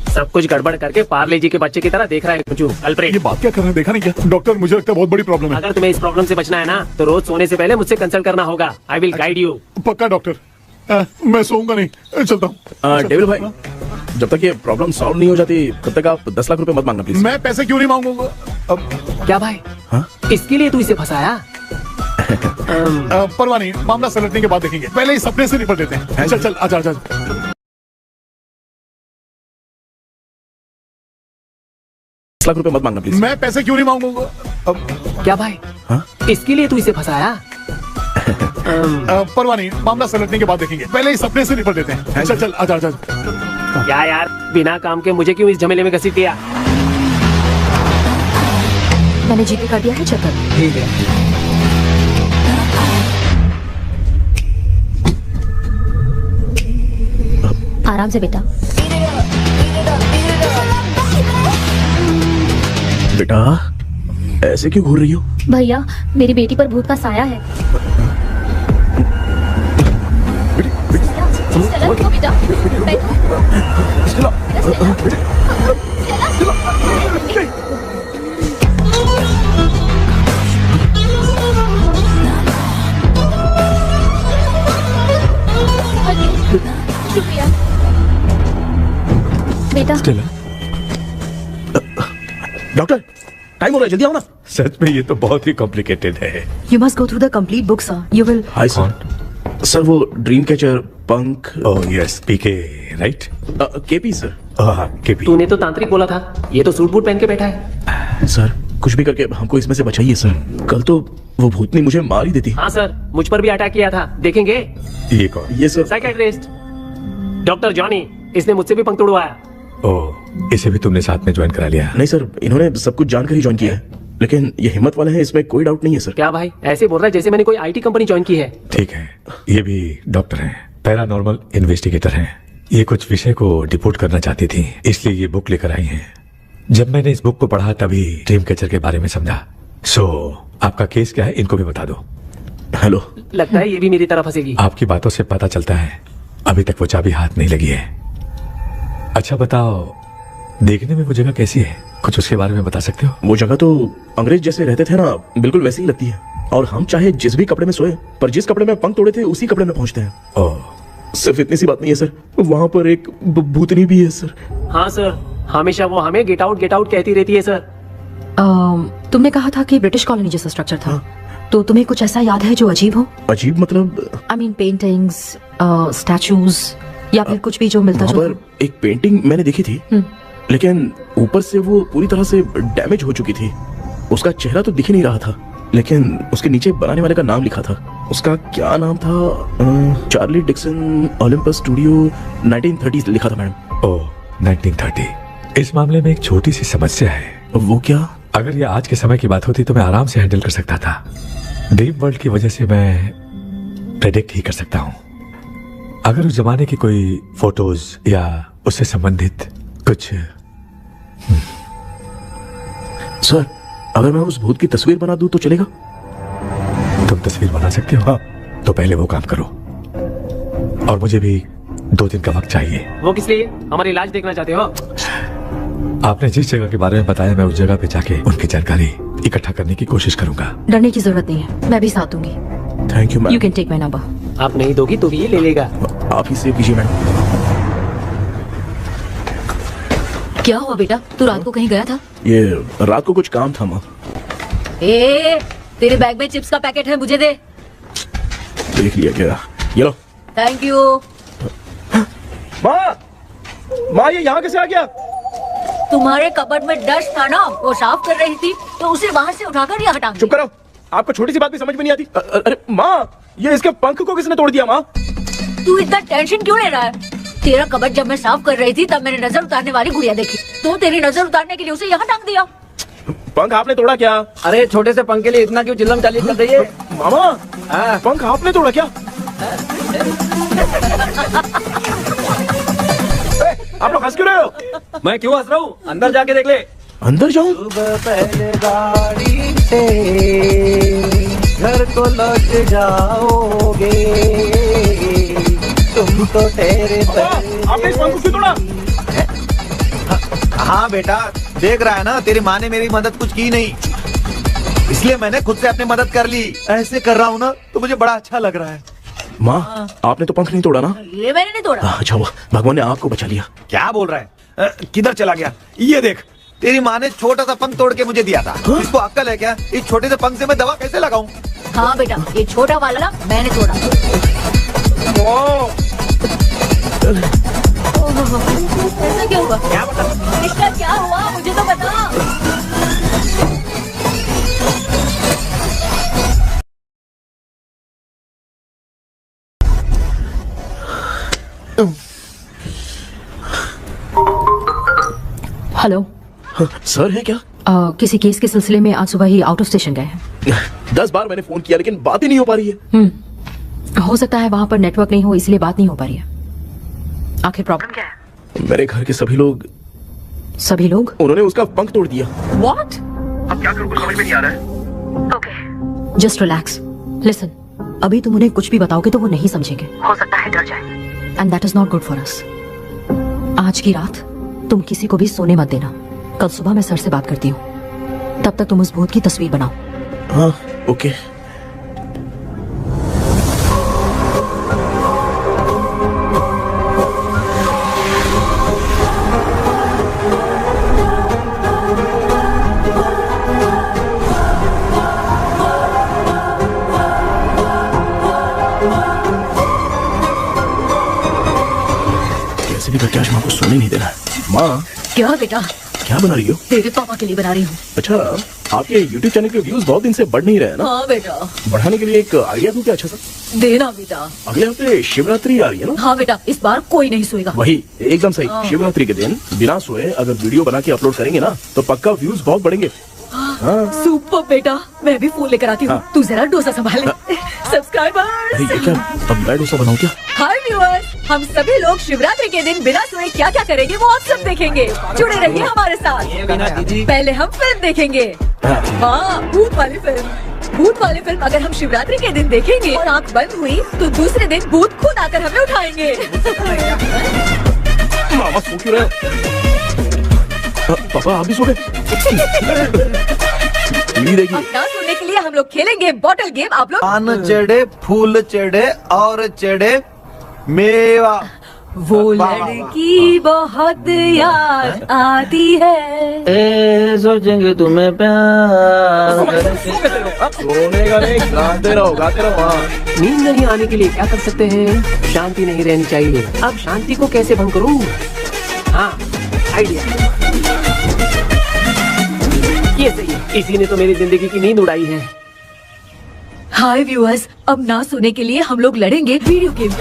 सब कुछ गड़बड़ करके पार्ले जी के बच्चे की तरह देख रहा है मुझे अल्फ्रेड। ये बात क्या कर रहे हैं, देखा नहीं क्या? डॉक्टर मुझे लगता है बहुत बड़ी प्रॉब्लम है। अगर तुम्हें इस प्रॉब्लम से बचना है ना, तो रोज सोने से पहले मुझसे कंसल्ट करना होगा। I will guide you. पक्का डॉक्टर, मैं सोऊंगा नहीं, चलता हूँ। डेविल भाई, जब तक ये प्रॉब्लम सॉल्व नहीं हो जाती तब तक आप 10 लाख रुपए मत मांगना प्लीज। मैं पैसे क्यों नहीं मांगूंगा? क्या भाई? इसके लिए तू इसे फंसाया? परवाह नहीं, मामला सलटने के बाद देखेंगे, पहले इस सपने से निपट लेते हैं। चल चल आजा आजा। 10 लाख रुपए मत मांगना प्लीज। मैं पैसे क्यों नहीं मांगूंगा? क्या भाई? इसके लिए तू इसे फंसाया? परवाह नहीं, मामला सलटने के बाद देखेंगे, पहले इस सपने से निपट लेते हैं। चल चल आजा आजा। क्या यार, बिना काम के मुझे क्यों इस झमेले में घसीट दिया? मैंने जीपे कर दिया है, चेक कर। ठीक है। आराम से बेटा। बेटा ऐसे क्यों घूर रही हो? भैया मेरी बेटी पर भूत का साया है। चलो बेटा, शुक्रिया बेटा। डॉक्टर टाइम हो रहा है, जल्दी आओ ना। सच में ये तो बहुत ही कॉम्प्लिकेटेड है। You must go through the complete book, sir. You will. Hi sir, वो ड्रीम कैचर पंख। ओह यस, पीके राइट? KP sir. केपी। तूने तो तांत्रिक बोला था, ये तो सूट बूट पहन के बैठा है। सर कुछ भी करके हमको इसमें से बचाइए सर, कल तो वो भूतनी मुझे मार ही देती। हाँ सर, मुझ पर भी अटैक किया था, देखेंगे? ये कौन? ये सर साइकियाट्रिस्ट डॉक्टर जॉनी, इसने मुझसे भी पंख तोड़वाया। ओह, इसे भी तुमने साथ में ज्वाइन करा लिया? नहीं सर, इन्होंने सब कुछ जानकर ही ज्वाइन किया है, लेकिन ये हिम्मत वाले हैं, इसमें कोई डाउट नहीं है सर। क्या भाई ऐसे बोल रहा है जैसे मैंने कोई आईटी कंपनी ज्वाइन की है। ठीक है, ये भी डॉक्टर हैं, पैरानॉर्मल इन्वेस्टिगेटर हैं। ये कुछ विषय को डिपोर्ट करना चाहती थी, इसलिए ये बुक लेकर आई हैं। जब मैंने इस बुक को पढ़ा तभी ड्रीम कैचर के बारे में समझा। सो आपका केस क्या है, इनको भी बता दो। हेलो, लगता है ये भी मेरी तरह फंसेगी। आपकी बातों से पता चलता है अभी तक वो चाबी हाथ नहीं लगी है। अच्छा बताओ, देखने में वो जगह कैसी है? कुछ उसके बारे में बता सकते हो? वो जगह तो अंग्रेज जैसे रहते थे ना, बिल्कुल वैसी ही लगती है। और हम चाहे जिस भी कपड़े में सोए, पर जिस कपड़े में पंख तोड़े थे उसी कपड़े में पहुंचते हैं। ओह, सिर्फ इतनी सी बात नहीं है सर, वहाँ पर एक भूतनी भी है सर। हाँ सर, हमेशा वो हमें गेट आउट कहती रहती है सर। तुमने कहा था कि ब्रिटिश कॉलोनी जैसा स्ट्रक्चर था, तो तुम्हें कुछ ऐसा याद है जो अजीब हो? अजीब मतलब? आई मीन पेंटिंग्स, स्टैचूज या फिर कुछ भी जो मिलता वहाँ जुलता। पर एक पेंटिंग मैंने देखी थी, लेकिन ऊपर से वो पूरी तरह से डैमेज हो चुकी थी। उसका चेहरा तो दिख ही नहीं रहा था, लेकिन उसके नीचे बनाने वाले का नाम लिखा था। उसका क्या नाम था? चार्ली डिक्सन ओलंपस स्टूडियो 1930 लिखा था मैडम। ओह, 1930। इस मामले में एक छोटी सी समस्या है। वो क्या? अगर ये आज के समय की बात होती तो मैं आराम से हैंडल कर सकता था। ड्रीम वर्ल्ड की वजह से मैं प्रेडिक्ट ही कर सकता हूँ। अगर उस जमाने की कोई फोटोज या उससे संबंधित कुछ। सर, अगर मैं उस भूत की तस्वीर बना दूं तो चलेगा? तुम तस्वीर बना सकते हो? हाँ। तो पहले वो काम करो, और मुझे भी 2 दिन का वक्त चाहिए। वो किस लिए? हमारा इलाज देखना चाहते हो? आपने जिस जगह के बारे में बताया, मैं उस जगह पे जाके उनकी जानकारी इकट्ठा करने की कोशिश करूंगा। डरने की जरूरत नहीं है, मैं भी साथ दूंगी। Thank you ma'am. You can take my number. आप नहीं दोगी तो भी ये ले लेगा। आप ही सेव कीजिए मैडम। क्या हुआ बेटा, तू रात को कहीं गया था? ये रात को कुछ काम था माँ। तेरे बैग में चिप्स का पैकेट है, मुझे दे। देख लिया क्या? ये लो। Thank you. माँ ये यहाँ कैसे आ गया? तुम्हारे कबर्ड में डस्ट था ना, वो साफ कर रही थी तो उसे वहाँ से उठाकर यहाँ हटा। चुप करो, आपको छोटी सी बात भी समझ में नहीं आती। अरे माँ, ये इसके पंख को किसने तोड़ दिया? माँ, तू इतना टेंशन क्यों ले रहा है? तेरा कबर्ड जब मैं साफ कर रही थी तब मैंने नजर उतारने वाली गुड़िया देखी, तो तेरी नजर उतारने के लिए उसे यहाँ टांग दिया। पंख आपने तोड़ा क्या? अरे छोटे से पंख के लिए इतना क्यों चिल्लम चालीस कर रही है? मामा, पंख आपने तोड़ा क्या? आप लोग हंस क्यों रहे हो? मैं क्यों हंस रहा हूँ? अंदर जाके देख ले। अंदर जाऊं? गाड़ी से घर को लौट जाओगे, तुम तो तेरे आपने इस पंख को क्यों तोड़ा? हाँ बेटा, देख रहा है ना, तेरी माँ ने मेरी मदद कुछ की नहीं, इसलिए मैंने खुद से अपनी मदद कर ली। ऐसे कर रहा हूँ ना तो मुझे बड़ा अच्छा लग रहा है। माँ, आपने तो पंख नहीं तोड़ा ना? ये मैंने नहीं तोड़ा। अच्छा हुआ, भगवान ने आपको बचा लिया। क्या बोल रहा है? किधर चला गया? ये देख, तेरी माँ ने छोटा सा पंख तोड़ के मुझे दिया था। इसको अक्ल है क्या? इस छोटे से पंख से मैं दवा कैसे लगाऊं? हाँ बेटा, ये छोटा वाला ना मैंने तोड़ा। ऐसा क्या हुआ? क्या बता? इसका क्या हुआ मुझे तो बता। हेलो सर है क्या? किसी केस के सिलसिले में आज सुबह ही आउट ऑफ स्टेशन गए हैं। 10 बार मैंने फोन किया लेकिन बात ही नहीं हो पा रही है। हो सकता है वहाँ पर नेटवर्क नहीं हो, इसलिए बात नहीं हो पा रही है। आखिर प्रॉब्लम क्या है? मेरे घर के सभी लोग उन्होंने उसका पंख तोड़ दिया। What? अब क्या करूं, कुछ समझ में नहीं आ रहा है। Okay. Just relax. Listen. अभी तुम उन्हें कुछ भी बताओगे तो वो नहीं समझेंगे। हो सकता है डर जाए। And that is not good for us. आज की रात तुम किसी को भी सोने मत देना। कल सुबह मैं सर से बात करती हूँ। तब तक तुम उस भूत की तस्वीर बनाओ। हाँ, ओके। कैसे भी करके आज माँ को सोने नहीं देना है। माँ, क्या बेटा? क्या बना रही हो? तेरे पापा के लिए बना रही हूँ। अच्छा, आपके YouTube चैनल के व्यूज बहुत दिन से बढ़ नहीं रहे हैं ना? हाँ बेटा। बढ़ाने के लिए एक आइडिया दूं क्या अच्छा सा? देना बेटा। अगले हफ्ते शिवरात्रि आ रही है ना? हाँ बेटा, इस बार कोई नहीं सोएगा। वही, एकदम सही। शिवरात्रि के दिन बिना सोए अगर वीडियो बना के अपलोड करेंगे ना तो पक्का व्यूज बहुत बढ़ेंगे। हाँ। सुपर बेटा, मैं भी फोन लेकर आती हूँ। हाँ। तू जरा डोसा संभाल ले। सब्सक्राइबर्स। ये क्या, अब मैं डोसा बनाऊं क्या? हाय व्यूअर्स, हम सभी लोग शिवरात्रि के दिन बिना सोए क्या क्या करेंगे वो आप सब देखेंगे। जुड़े रहिए हमारे साथ। पहले हम फिल्म देखेंगे। हाँ, भूत वाली फिल्म अगर हम शिवरात्रि के दिन देखेंगे और आँख बंद हुई तो दूसरे दिन भूत खुद आकर हमें उठाएंगे। मामा सो क्यों रहे हो? पापा आप भी सो गए? देखिए अब ना सोने के लिए हम लोग खेलेंगे बॉटल गेम। आप लोग पान चढ़े, फूल चढ़े और चढ़े मेवा। वो लड़की बहुत याद आती है। सोचेंगे तुम्हें प्यार। सोने का नहीं, गाते रहो हाँ। नींद नहीं आने के लिए क्या कर सकते हैं? शांति नहीं रहनी चाहिए। अब शांति को कैसे भंग करूं? हाँ, आइडिया। ये सही है। इसी ने तो मेरी जिंदगी की नींद उड़ाई है। हाय व्यूअर्स, अब ना सोने के लिए हम लोग लड़ेंगे वीडियो गेम।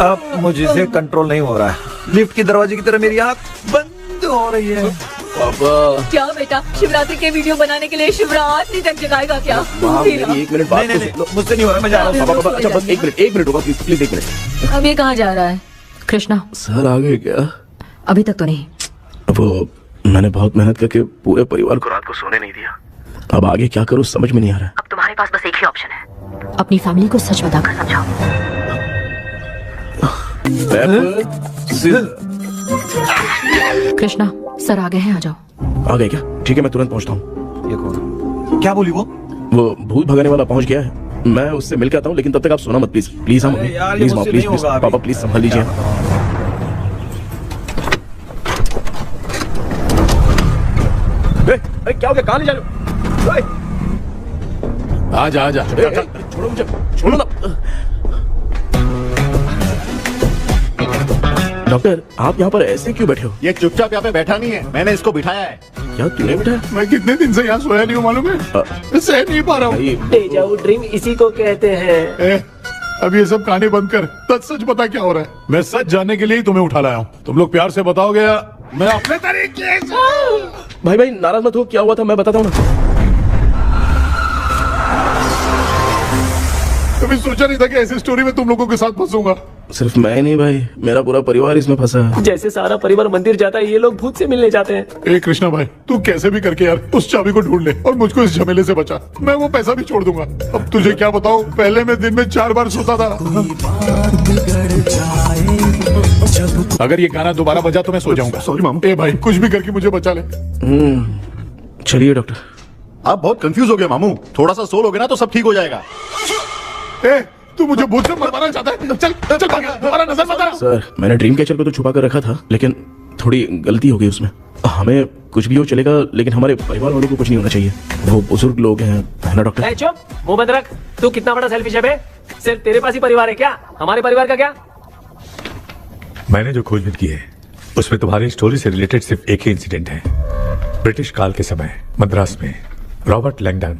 अब मुझसे कंट्रोल नहीं हो रहा है। लिफ्ट के दरवाजे की तरह मेरी आँख बंद हो रही है। पापा क्या बेटा, शिवरात्रि के वीडियो बनाने के लिए शिवरात्रि तक जगाएगा क्या? एक मिनट बात तो सुन लो। मुझसे नहीं हो रहा, मैं जा रहा हूँ। पापा अच्छा बस एक मिनट होगा प्लीज एक मिनट। अब ये कहाँ जा रहा है? कृष्णा सर आ गए क्या? अभी तक तो नहीं। वो मैंने बहुत मेहनत करके पूरे परिवार को रात को सोने नहीं दिया। अब आगे क्या करूँ समझ में नहीं आ रहा। अब तुम्हारे पास बस एक ही ऑप्शन है, अपनी फैमिली को सच बताकर समझाओ। कृष्णा सर आ गए हैं, आ जाओ। आ गए क्या? ठीक है मैं तुरंत पहुंचता हूँ। ये कौन? क्या बोली वो? भूत भगाने वाला पहुंच गया है। मैं उससे मिल के आता हूँ, लेकिन तब तक आप सोना मत प्लीज। प्लीज हम अरे यार, ये प्लीज माँ मुझसे प्लीज नहीं होगा पापा अभी। प्लीज संभाल लीजिए। अरे क्या हो गया? कहाँ ले जा रहे हो? आजा आजा। छोड़ो मुझे, छोड़ो ना। डॉक्टर आप यहाँ पर ऐसे क्यों बैठे हो? ये चुपचाप यहाँ पे बैठा नहीं है, मैंने इसको बिठाया है। क्या तूने बैठा? मैं कितने दिन से यहाँ सोया नहीं हूँ मालूम है। मैं सह नहीं पा रहा हूँ। डेजाऊ ड्रीम इसी को कहते हैं। अब ये सब कहानी बंद कर, सच बता क्या हो रहा है। मैं सच जानने के लिए ही तुम्हें उठा लाया हूँ। तुम लोग प्यार से बताओगे या मैं अपने तरीके से? भाई नाराज मत हो, क्या हुआ था मैं बताता हूँ ना। कभी सोचा नहीं था कि ऐसी स्टोरी में तुम लोगों के साथ फंसूंगा। सिर्फ मैं नहीं भाई, मेरा पूरा परिवार इसमें फंसा है। जैसे सारा परिवार मंदिर जाता है, ये लोग भूत से मिलने जाते हैं। ए कृष्णा भाई, तू कैसे भी करके यार उस चाबी को ढूंढ ले और मुझको इस झमेले से बचा। मैं वो पैसा भी छोड़ दूंगा। अब तुझे क्या बताऊं, पहले मैं दिन में 4 बार सोता था। अगर ये गाना दोबारा बजा तो मैं सो जाऊंगा। सॉरी माम। ए भाई कुछ भी करके मुझे बचा ले। चलिए डॉक्टर। आप बहुत कंफ्यूज हो गए मामू, थोड़ा सा सो लोगे ना तो सब ठीक हो जाएगा। ए तू मुझे भूत से मरवाना चाहता है? चल चल भाग, दोबारा नजर मत आना। सर मैंने ड्रीम कैचर को तो छुपा कर रखा था, लेकिन थोड़ी गलती हो गई उसमें। हमें कुछ भी हो चलेगा, लेकिन हमारे परिवार वालों को कुछ नहीं होना चाहिए। वो बुजुर्ग लोग हैं, है ना डॉक्टर? चुप, मुंह बंद रख। तू कितना बड़ा सेल्फिश है बे? सिर्फ तेरे पास ही परिवार है क्या? हमारे परिवार का क्या? मैंने जो खोजबीन की है उसमें तुम्हारी स्टोरी से रिलेटेड सिर्फ एक ही इंसिडेंट है। ब्रिटिश काल के समय मद्रास में रॉबर्ट लैंगडन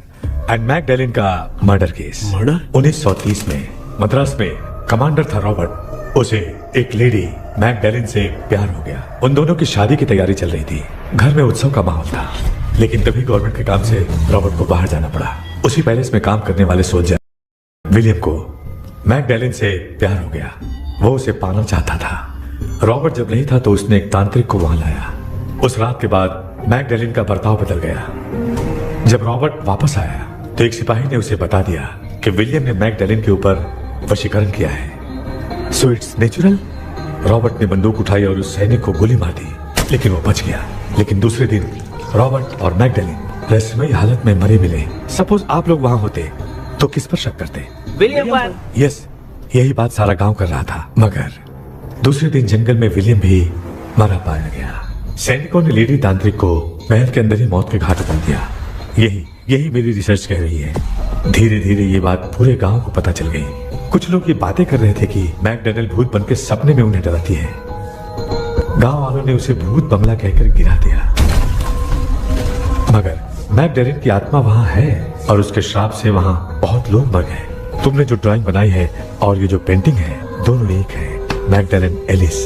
एंड मैकडैलिन का मर्डर केस। मर्डर? 1930 में मद्रास में कमांडर था रॉबर्ट, उसे एक लेडी मैकडैलिन से प्यार हो गया। उन दोनों की शादी की तैयारी चल रही थी, घर में उत्सव का माहौल था। लेकिन तभी गवर्नमेंट के काम से रॉबर्ट को बाहर जाना पड़ा। उसी पैलेस में काम करने वाले सोल्जर विलियम को मैकडैलिन से प्यार हो गया। वो उसे पाना चाहता था। रॉबर्ट जब नहीं था तो उसने एक तांत्रिक को वहां लाया। उस रात के बाद मैकडैलिन का बर्ताव बदल गया। जब रॉबर्ट वापस आया तो एक सिपाही ने उसे बता दिया कि विलियम ने मैकडैलिन के ऊपर वशीकरण किया है। So it's natural. रॉबर्ट ने बंदूक उठाई और उस सैनिक को गोली मार दी, लेकिन वो बच गया। लेकिन दूसरे दिन रॉबर्ट और मैकडैलिन रहस्यमयी हालत में मरे मिले। सपोज आप लोग वहां होते तो किस पर शक करते? विलियम पर। यस, यही बात सारा गांव कर रहा था। मगर दूसरे दिन जंगल में विलियम भी मरा पाया गया। सैनिकों ने लेडी तांत्रिक को महल के अंदर ही मौत के घाट उतार दिया। यही मेरी रिसर्च कह रही है। धीरे धीरे ये बात पूरे गांव को पता चल गई। कुछ लोग ये बातें कर रहे थे कि मैकडैलिन भूत बनकर सपने में उन्हें डराती है। गांव वालों ने उसे भूत बंगला कहकर गिरा दिया। मगर मैकडैलिन की आत्मा वहां है और उसके श्राप से वहां बहुत लोग मर गए। तुमने जो ड्राइंग बनाई है और ये जो पेंटिंग है, दोनों एक है। मैकडैलिन एलिस।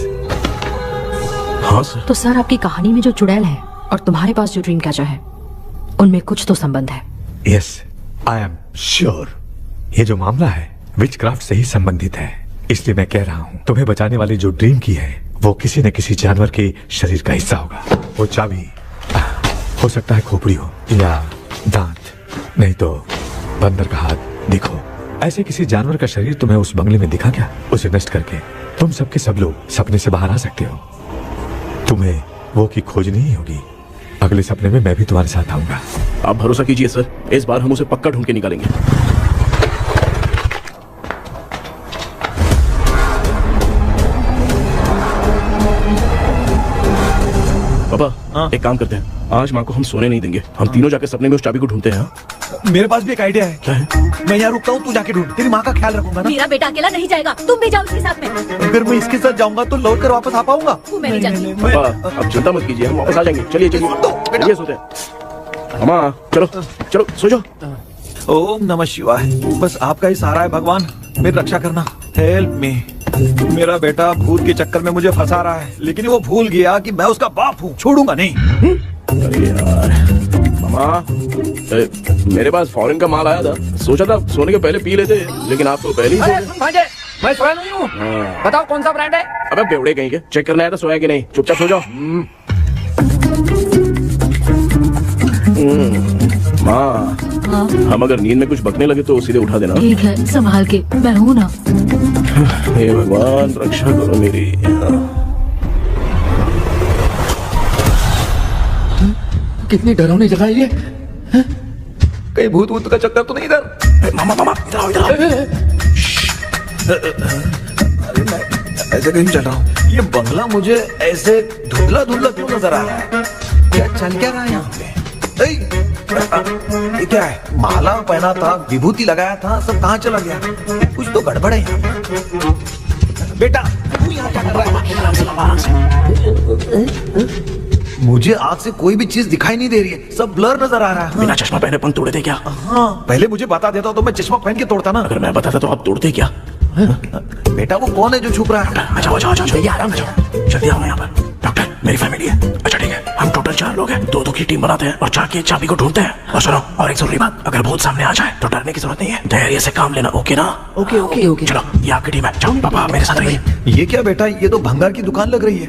हाँ सर। तो सर आपकी कहानी में जो चुड़ैल है और तुम्हारे पास जो ड्रीम कैचर है, उनमें कुछ तो संबंध है। Yes, I am sure. ये जो मामला है विचक्राफ्ट से ही संबंधित है। इसलिए मैं कह रहा हूँ तुम्हें बचाने वाली जो ड्रीम की है वो किसी न किसी जानवर के शरीर का हिस्सा होगा। वो चाबी हो सकता है खोपड़ी हो या दांत, नहीं तो बंदर का हाथ। देखो, ऐसे किसी जानवर का शरीर तुम्हें उस बंगले में दिखा क्या? उसे नष्ट करके तुम सबके सब लोग सपने से बाहर आ सकते हो। तुम्हें वो की खोज नहीं होगी। अगले सपने में मैं भी तुम्हारे साथ आऊंगा। आप भरोसा कीजिए सर, इस बार हम उसे पक्का ढूंढ के निकालेंगे। पापा एक काम करते हैं, आज माँ को हम सोने नहीं देंगे। हम तीनों जाके सपने में उस चाबी को ढूंढते हैं। मेरे पास भी एक आइडिया है। क्या है? मैं यहाँ रुकता हूँ, तू जाके ढूंढ। तेरी माँ का ख्याल रखूंगा ना। मेरा बेटा अकेला नहीं जाएगा, तुम भी जाओ उसके साथ में। अगर मैं इसके साथ जाऊंगा तो लौट कर वापस आ पाऊंगा? वो मैं नहीं जाती। पापा अब चिंता मत कीजिए, हम वापस आ जाएंगे। चलिए चलिए सोते हैं। मामा चलो चलो सो जाओ। ओम नमः शिवाय। बस आपका ही सहारा है भगवान, मेरी रक्षा करना। Help me. मेरा बेटा भूत के चक्कर में मुझे फंसा रहा है, लेकिन वो भूल गया कि मैं उसका बाप हूँ। छोड़ूंगा नहीं। अरे यार मामा, मेरे पास फॉरेन का माल आया था, सोचा था सोने के पहले पी लेते, लेकिन आप तो पहले ही अरे भांजे, मैं सोया नहीं हूँ। बताओ कौन सा ब्रांड है? अबे बेवड़े कहीं के, चेक करना है तो सोया कि नहीं। चुपचाप सो जाओ। माँ हम अगर नींद में कुछ बकने लगे तो सीधे उठा देना। ठीक है, संभाल के, मैं हूँ ना। हे भगवान रक्षा करो मेरी। कितनी डरावनी जगह है ये। कहीं भूत वूत का चक्कर तो नहीं इधर? मामा मामा इधर आओ, इधर आओ। अरे मैं ऐसे कहीं चल रहा हूँ। ये बंगला मुझे ऐसे धुंधला धुंधला क्यों नजर आ रहा है? क्या चल क्या रहा है यहाँ पे? ये क्या है? माला पहना था, विभूति लगाया था, सब कहाँ चला गया? कुछ तो गड़बड़ है यहाँ पे। बेटा तू यहाँ क्या कर रहा है? मुझे आग से कोई भी चीज दिखाई नहीं दे रही है, सब ब्लर नजर आ रहा है। बिना चश्मा पहने पंख तोड़े थे क्या? हाँ, पहले मुझे बता देता तो मैं चश्मा पहन के तोड़ता ना। अगर मैं बताता तो आप तोड़ते क्या? बेटा वो कौन है जो छुप रहा है? अच्छा अच्छा अच्छा जल्दी आराम से जल्दी आओ यहाँ पर। डॉक्टर मेरी फैमिली है। अच्छा ठीक है, हम टोटल 4 लोग हैं, 2-2 की टीम बनाते हैं और जाके चाबी को ढूंढते हैं। और सुनो, और एक जरूरी बात, अगर भूत सामने आ जाए तो डरने की जरूरत नहीं है, धैर्य से काम लेना। ओके ना? Okay okay okay. चलो ये आपकी टीम है, जाओ पापा मेरे साथ रहिए। ये क्या बेटा, ये तो भंगार की दुकान लग रही है।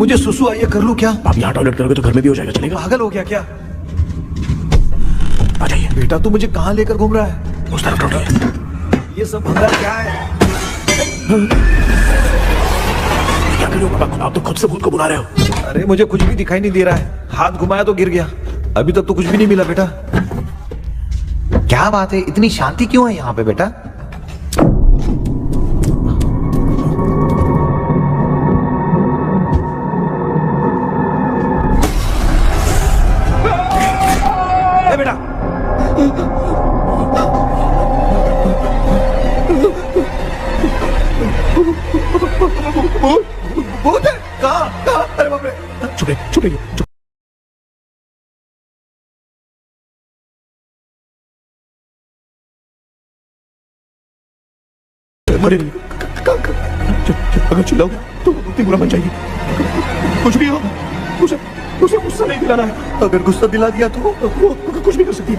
मुझे सुसु आई है, कर लूं क्या? आप यहाँ टॉयलेट करोगे तो घर में भी हो जाएगा, चलेगा? पागल हो गया क्या? आ जाइए। बेटा तू मुझे कहाँ लेकर घूम रहा है? उस तरफ ढूंढिए। ये सब भंगार क्या है? क्या कर रहे हो पापा? आप तो खुद से भूत को बुला रहे हो। अरे मुझे कुछ भी दिखाई नहीं दे रहा है, हाथ घुमाया तो गिर गया। अभी तक तो कुछ भी नहीं मिला बेटा। क्या बात है, इतनी शांति क्यों है यहाँ पे बेटा? बेटा भूत है? कहाँ? अरे बाप रे! चुप रहिए चुप रहिए। मरे नहीं। अगर चिल्लाओगे तो इतनी बुरा बन जाएगी। कुछ भी हो, उसे गुस्सा नहीं दिलाना है। अगर गुस्सा दिला दिया तो वो कुछ भी कर सकती है।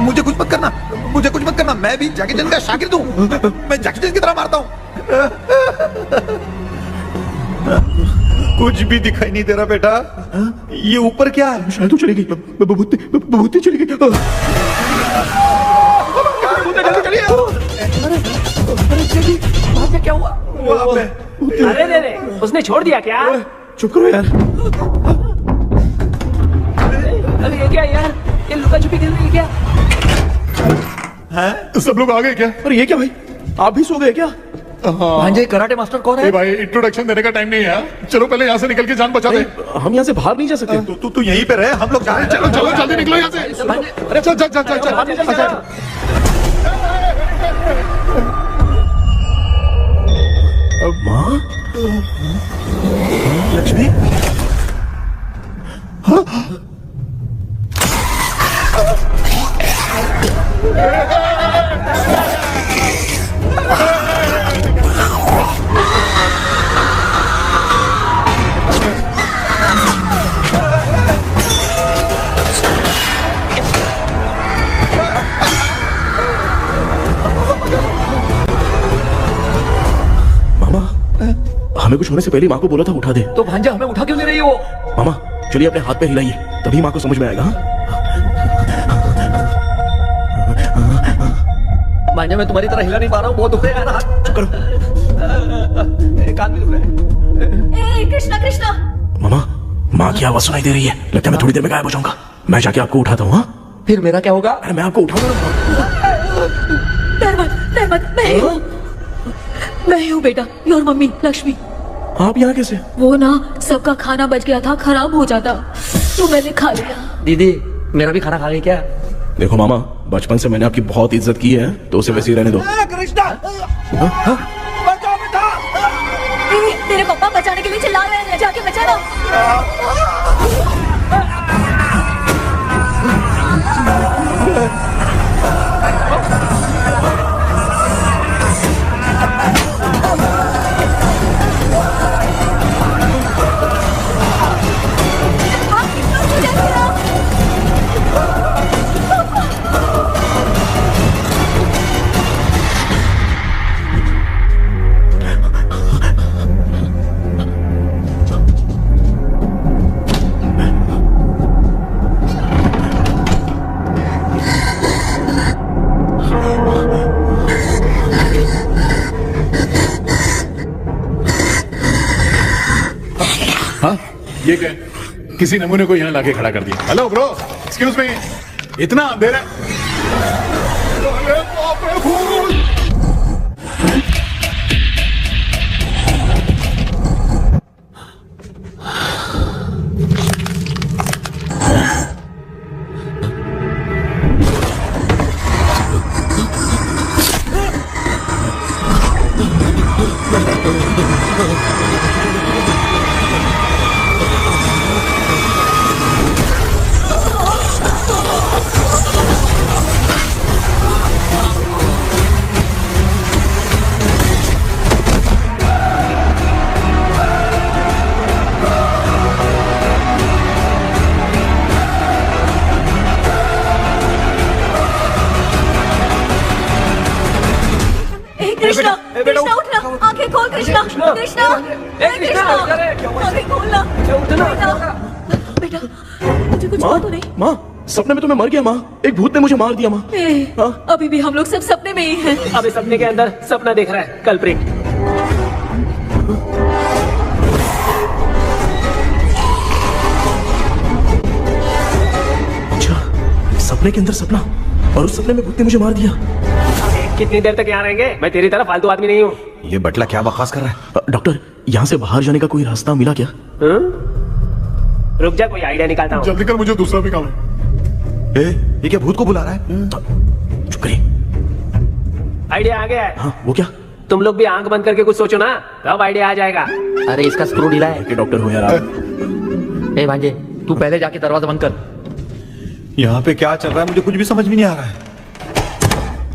मुझे कुछ मत करना, मुझे कुछ मत करना। मैं भी जैकी चैन का शागिर्द हूँ, मैं जैकी चैन की तरह मारता हूँ। कुछ भी दिखाई नहीं दे रहा बेटा। ये ऊपर क्या है? शायद तो चली गई, बबूती चली गई। क्या हुआ? अरे रे, उसने छोड़ दिया क्या? चुप करो यार। अरे ये क्या यार, ये लुका छुपी खेल रही है क्या? हैं? सब लोग आ गए क्या? अरे ये क्या भाई, आप भी सो गए क्या? भांजे कराटे मास्टर कौन है? भाई इंट्रोडक्शन देने का टाइम नहीं है, चलो पहले यहाँ से निकल के जान बचा दे। हम यहाँ से बाहर नहीं जा सकते। तू यहीं पे रहे, हम लोग जा रहे हैं। चलो चलो जल्दी निकलो यहाँ से। अरे चल चल चल चल चल। माँ लक्ष्मी, हमें कुछ होने से पहले माँ को बोला था उठा दे। तो भांजा हमें उठा क्यों ले रही हो? मामा चलिए अपने हाथ पे हिलाइए, तभी माँ को समझ में आएगा। भांजे मैं तुम्हारी तरह हिला नहीं पा रहा हूँ, बहुत दुख रहा है यार हाथ। चुप करो। एक हाथ भी दुख रहा है। ए कृष्णा कृष्णा, मामा, माँ की आवाज सुनाई दे रही है, लगता है मैं थोड़ी देर में गायब हो जाऊंगा। मैं जाके आपको उठाता हूँ। हाँ, फिर मेरा क्या होगा? अरे मैं आपको उठाऊंगा। डर मत, मैं हूँ बेटा, योर मम्मी लक्ष्मी। आप यहाँ कैसे? वो ना सबका खाना बच गया था, खराब हो जाता तो मैंने खा लिया। दीदी मेरा भी खाना खा गई क्या? देखो मामा, बचपन से मैंने आपकी बहुत इज्जत की है, तो उसे वैसे ही रहने दो। तेरे पापा बचाने के लिए चिल्ला रहे हैं, जाके बचाना। हाँ, ये क्या? किसी नमूने को यहाँ लाके खड़ा कर दिया। हेलो ब्रो, एक्सक्यूज मी, इतना अंधेरा अरे बाप रे, फूल! कृष्णा, कृष्णा उठना, आंखें खोल कृष्णा, कृष्णा, आंखें खोलना। बेटा, मुझे कुछ हुआ तो नहीं? माँ, सपने में तो मैं मर गया माँ, एक भूत ने मुझे मार दिया माँ। अभी भी हम लोग सब सपने में ही हैं। अबे सपने के अंदर सपना देख रहा है कल्प्रिट। अच्छा, सपने के अंदर सपना, और उस सपने में भूत ने मुझे मार दिया। कितनी देर तक यहाँ रहेंगे? मैं तेरी तरह फालतू आदमी नहीं हूँ। ये बटला क्या बकवास कर रहा है? डॉक्टर, यहाँ से बाहर जाने का कोई रास्ता मिला क्या? रुक जा, कोई आइडिया निकालता हूँ। जल्दी कर, मुझे दूसरा भी काम है। ये क्या भूत को बुला रहा है? चुप करिए। आइडिया आ गया है। हाँ, वो क्या? तुम लोग भी आंख बंद करके कुछ सोचो ना, तब आइडिया आ जाएगा। अरे इसका स्क्रू ढीला है। डॉक्टर हो यार आप। ए भांजे, तू पहले जाके दरवाजा बंद कर। यहाँ पे क्या चल रहा है मुझे कुछ भी समझ में नहीं आ रहा है।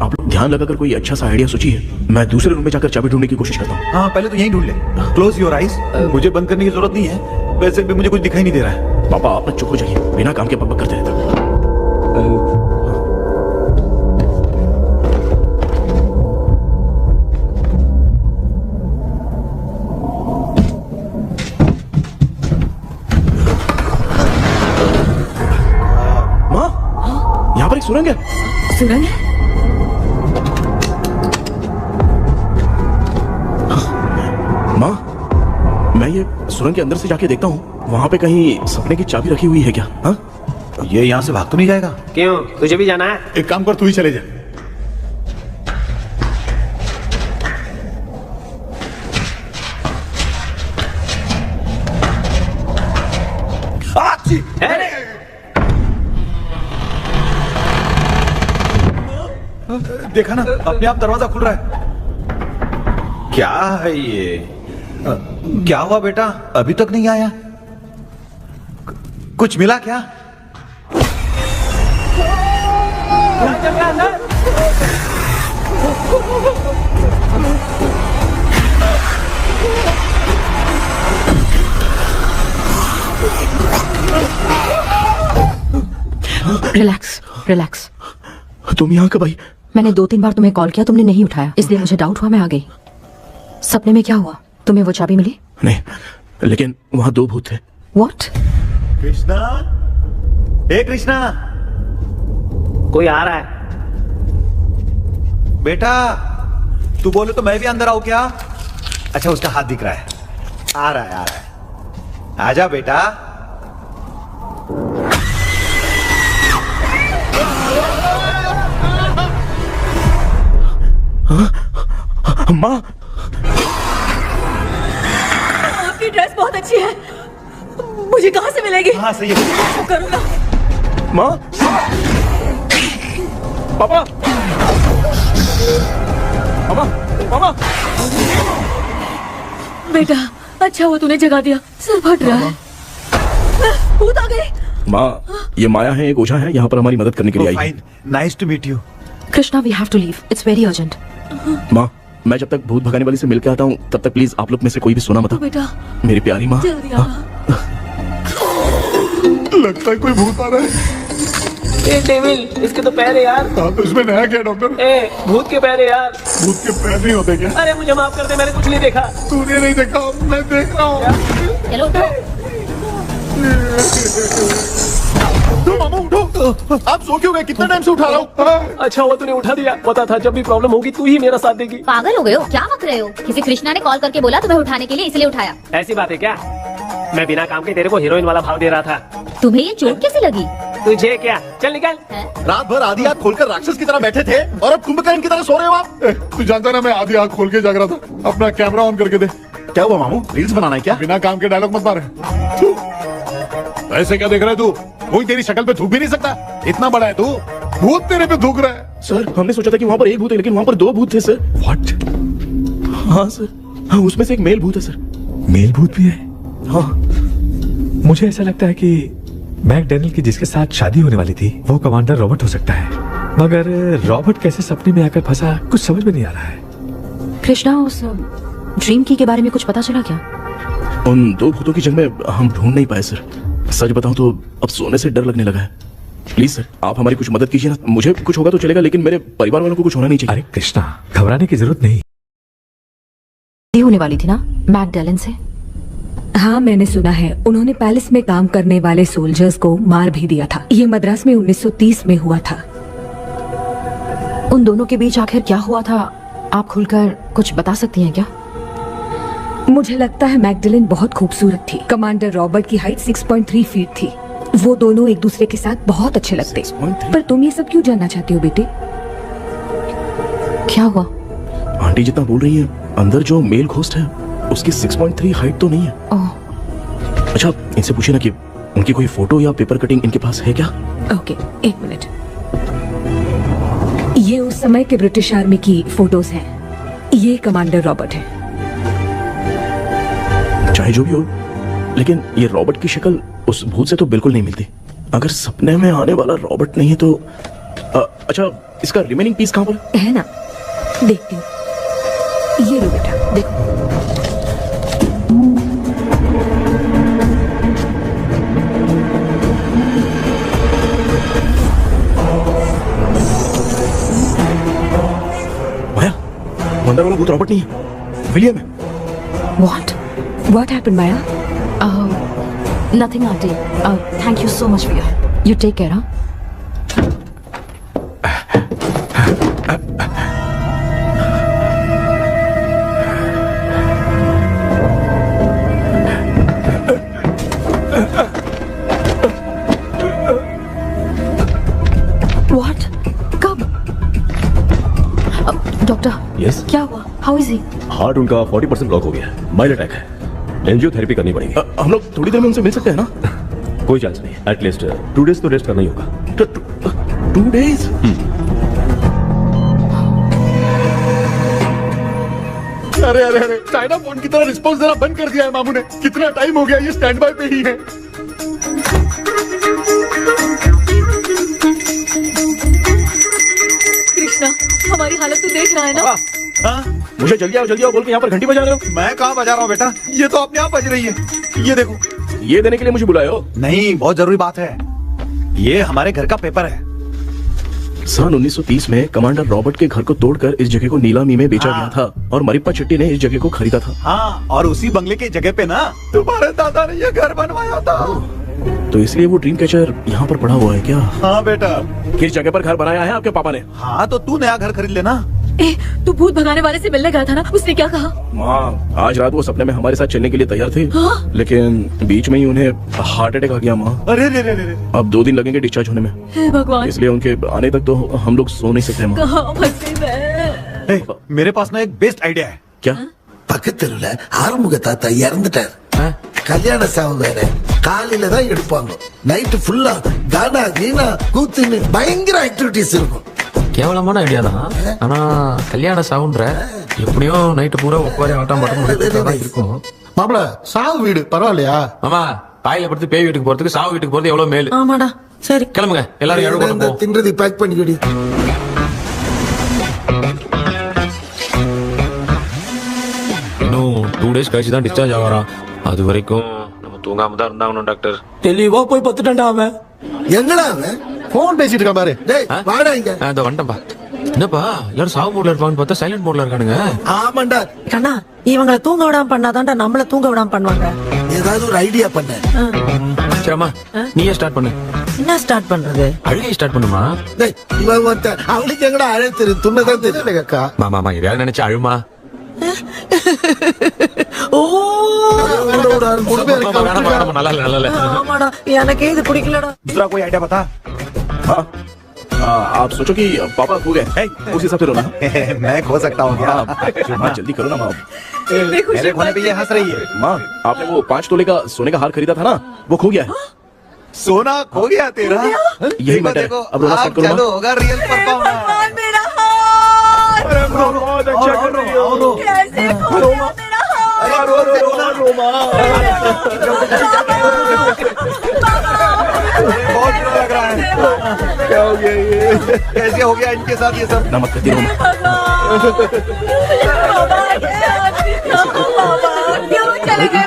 आप लोग ध्यान लगाकर कोई अच्छा सा आइडिया सोचिए, मैं दूसरे रूम में जाकर चाबी ढूंढने की कोशिश करता हूँ। हाँ, पहले तो यहीं ढूंढ ले। Close your eyes. मुझे बंद करने की जरूरत नहीं है, वैसे भी मुझे कुछ दिखाई नहीं दे रहा है। पापा, आप चुप हो जाइए, बिना काम के बकबक करते रहते। माँ, यहाँ पर एक सुरंग है। सुरंग है? माँ, मैं ये सुरंग के अंदर से जाके देखता हूँ, वहाँ पे कहीं सपने की चाबी रखी हुई है क्या? हाँ, ये यहाँ से भाग तो नहीं जाएगा? क्यों, तुझे भी जाना है? एक काम कर, तू ही चले जा। देखा ना, अपने आप दरवाजा खुल रहा है। क्या है ये? क्या हुआ बेटा, अभी तक नहीं आया? कुछ मिला क्या? Relax relax. तुम यहाँ कब आई? मैंने 2-3 बार तुम्हें कॉल किया, तुमने नहीं उठाया, इसलिए मुझे डाउट हुआ, मैं आ गई। सपने में क्या हुआ? तुम्हें वो चाबी मिली? नहीं, लेकिन वहाँ 2 भूत थे। व्हाट? कृष्णा, हे कृष्णा, कोई आ रहा है। बेटा तू बोले तो मैं भी अंदर आऊं क्या? अच्छा उसका हाथ दिख रहा है, आ रहा है, आ रहा है। आजा बेटा। माँ, आपकी ड्रेस बहुत अच्छी है, मुझे कहाँ से मिलेगी? हाँ सही है। करूँगा। माँ, पापा, पापा, पापा। बेटा अच्छा हुआ तूने जगा दिया, सर फट रहा है। भूत आ गई। माँ, ये माया है, एक ओझा है, यहाँ पर हमारी मदद करने के लिए आई है। Fine, nice to meet you. Krishna, we have to leave, it's very urgent. माँ, मैं जब तक भूत भगाने वाली से मिलकर आता हूँ तब तक प्लीज आप लोग में से कोई भी सोना मत। बेटा मेरी प्यारी माँ। जल्दी आना। लगता है कोई भूत आ रहा है। ए डेविल, इसके तो पैर है यार। हाँ तो इसमें नया क्या डॉक्टर? ए भूत के पैर है यार। भूत के पैर नहीं होते क्या? अरे मुझे माफ कर दे, मैंने कुछ नहीं देखा। तूने नहीं देखा, मैं देख रहा हूँ। चलो उठो मामू उठो। आप सो क्यों गए? कितना टाइम से उठा रहा हूँ। अच्छा हुआ तूने उठा दिया, पता था जब भी प्रॉब्लम होगी तू ही मेरा साथ देगी। पागल हो गए हो क्या? बक रहे हो? किसी कृष्णा ने कॉल करके बोला तुम्हें उठाने के लिए, इसलिए उठाया। ऐसी बात है क्या? मैं बिना काम के तेरे को हीरोइन वाला भाव दे रहा था। तुम्हें ये चोट कैसे लगी? तुझे क्या? चल निकल। रात भर आधी आँख खोलकर राक्षस की तरह बैठे थे और अब कुंभकर्ण की तरह सो रहे हो आप। तू जानता ना मैं आधी आँख खोल के जाग रहा था। अपना कैमरा ऑन करके दे। क्या हुआ मामू? रील्स बनाना है क्या? बिना काम के डायलॉग मत मार। ऐसे क्या देख रहा है तू? कोई तेरी शक्ल पे थूक भी नहीं सकता, इतना बड़ा है तू। भूत तेरे पे थूक रहा है। सर, हमने सोचा था कि वहाँ पर एक भूत है, लेकिन वहाँ पर 2 भूत थे सर। व्हाट? हाँ सर, हाँ उसमें से एक मेल भूत है सर। मेल भूत भी है? हाँ। मुझे ऐसा लगता है कि मैकडैनियल की जिसके साथ शादी होने वाली थी वो कमांडर रॉबर्ट हो सकता है, मगर रॉबर्ट कैसे सपने में आकर फंसा कुछ समझ में नहीं आ रहा है। कृष्णा, उस ड्रीम की के बारे में कुछ पता चला क्या? उन 2 भूतों की जंग में हम ढूंढ नहीं पाए सर। सच बताऊं तो अब सोने से डर लगने लगा है। प्लीज सर, आप हमारी कुछ मदद कीजिए ना। मुझे कुछ होगा तो चलेगा, लेकिन मेरे परिवार वालों को कुछ होना नहीं चाहिए। अरे कृष्णा, घबराने की जरूरत नहीं। होने वाली थी ना मैकडैनियल से? हाँ मैंने सुना है, उन्होंने पैलेस में काम करने वाले सोल्जर्स को मार भी दिया था। ये मद्रास में 1930 में हुआ था। उन दोनों के बीच आखिर क्या हुआ था, आप खुलकर कुछ बता सकती हैं क्या? मुझे लगता है मैगडलेन बहुत खूबसूरत थी। कमांडर रॉबर्ट की हाइट 6.3 फीट थी। वो दोनों एक दूसरे के साथ बहुत अच्छे लगते। पर तुम ये सब क्यों जानना चाहते हो बेटे? क्या हुआ? आंटी जितना बोल रही है, अंदर जो मेल घोस्ट है उसकी 6.3 हाइट तो नहीं है। अच्छा, इनसे पूछिए ना कि उनकी कोई फोटो या पेपर कटिंग इनके पास है क्या? Okay, 1 minute. ये उस समय के ब्रिटिश आर्मी की फोटोज हैं। ये कमांडर रॉबर्ट है। चाहे जो भी हो, लेकिन ये रॉबर्ट की शक्ल उस भूत से तो बिल्कुल नहीं मिलती। अगर सपने में आने वाला रॉबर्ट नहीं है तो अच्छा, इसका रिमेनिंग पीस कहाँ पर है ना? देखती हूँ। ये लो बेटा, देखो। माया, अंदर वाला भूत रॉबर्ट नहीं है, विलियम है। What happened, Maya? Nothing, auntie. Thank you so much for your help. You take care, huh? What? कब? डॉक्टर, यस, क्या हुआ? How is he? हार्ट उनका 40% ब्लॉक हो गया है, माइल्ड अटैक है, एंजियोथेरेपी करनी पड़ेगी। हम लोग थोड़ी देर में उनसे मिल सकते हैं ना? कोई चांस नहीं, एटलीस्ट 2 डेज तो रेस्ट करना ही होगा। 2 डेज? अरे अरे अरे, चाइना फोन की तरह रिस्पॉन्स देना बंद कर दिया है मामू ने। कितना टाइम हो गया, ये स्टैंड बाय पे ही है। कृष्णा, हमारी हालत तो देख रहा है ना? हाँ? मुझे जल्दी आओ बोल के यहाँ पर घंटी बजा रहे हो। मैं कहाँ बजा रहा हूँ बेटा, ये तो अपने आप बज रही है। ये देखो। ये देने के लिए मुझे बुलाए हो? नहीं, बहुत जरूरी बात है। ये हमारे घर का पेपर है। सन 1930 में कमांडर रॉबर्ट के घर को तोड़कर इस जगह को नीलामी में बेचा गया था और मरिप्पा चिट्टी ने इस जगह को खरीदा था। हाँ, और उसी बंगले की जगह पे ना तुम्हारे दादा ने ये घर बनवाया था। तो इसलिए वो ड्रीम कैचर यहाँ पर पड़ा हुआ है क्या? हाँ बेटा। किस जगह पर घर बनाया है आपके पापा ने? हाँ, तो तू नया घर खरीद लेना। ए, तू भूत भगाने वाले से मिलने गया था ना, उसने क्या कहा? माँ, आज रात वो सपने में हमारे साथ चलने के लिए तैयार थे, हाँ? लेकिन बीच में ही उन्हें हार्ट अटैक आ गया माँ। अरे रे रे रे रे। अब 2 दिन लगेंगे डिस्चार्ज होने में, हे भगवान, इसलिए उनके आने तक तो हम लोग सो नहीं सकते माँ। कहाँ फंसे मैं? मेरे पास ना एक बेस्ट आइडिया है। क्या? பக்கத்தெருவுல ஆறுமுக தாத்தா இறந்துட்டார். கல்யாண சாவு வேற, காலையில தான் எடுப்பாங்க. நைட்டு ஃபுல்லா கானா கீனா கூத்துன்னு பயங்கர ஆக்டிவிட்டிஸ் இருக்கும். கேவலமான ஐடியா தான். ஆனா கல்யாண சாவுன்ற எப்படியோ நைட்டு பூரா உட்காரி ஆட்டம் பாட்டம் இருக்கும். மாப்பிள சாவு வீடு பரவாயில்லையா? மாமா, பாயில படுத்து பேய் வீட்டுக்கு போறதுக்கு சாவு வீட்டுக்கு போறது எவ்வளவு மேல். ஆமாடா, சரி கிளம்புங்க, எல்லாரும் எழுத போறோம். தின்றதை பேக் பண்ணிக்கடி. இன்னும் 2 days கழிச்சு தான் டிஸ்சார்ஜ் ஆகறான். அது வரைக்கும் நம்ம தூங்காம தான் இருந்தாகணும் டாக்டர். தெளிவா போய் பத்துட்டான்டா அவன். எங்கடா அவன்? போன் பேசிட்டு இருக்கான் பாரு. டேய் வாடா இங்க. அந்த வந்துட்டேன்பா. என்னப்பா எல்லாரும் சாவு மோட்ல இருப்பாங்கன்னு பார்த்தா சைலண்ட் மோட்ல இருக்கானுங்க. ஆமாண்டா கண்ணா, இவங்களை தூங்க விடாம பண்ணாதான்டா நம்மள தூங்க விடாம பண்ணுவாங்க. ஏதாவது ஒரு ஐடியா பண்ணு. சரிம்மா, நீயே ஸ்டார்ட் பண்ணு. என்ன ஸ்டார்ட் பண்றது? அழுகை ஸ்டார்ட் பண்ணுமா? டேய் இவன் ஒருத்த அவளுக்கு எங்கடா அழ தெரியும்? துண்ணதான் தெரியல அக்கா. மாமா இதையாவது நினைச்சு அழுமா. ஓ நல்லா இல்ல. ஆமாடா, எனக்கே இது பிடிக்கலடா. दूसरा कोई आइडिया बता। हाँ, आप सोचो कि पापा खो गए, उस हिसाब से रोना। मैं खो सकता हूँ क्या? माँ जल्दी करो ना माँ। मेरे खोने पे ये हंस रही है। माँ, आपने वो 5 तोले का सोने का हार खरीदा था ना, वो खो गया है। सोना खो गया तेरा? यही मैटर है। अब रोना स्टार्ट करो चालू होगा रियल परफॉर्मेंस। मेरा हाथ बहुत अच्छा कर रही हो। कैसे खो गया मेरा हाथ? बहुत बुरा लग रहा है। क्या हो गया ये? कैसे हो गया इनके साथ ये सब? नमक कर दिया क्यों चले गए?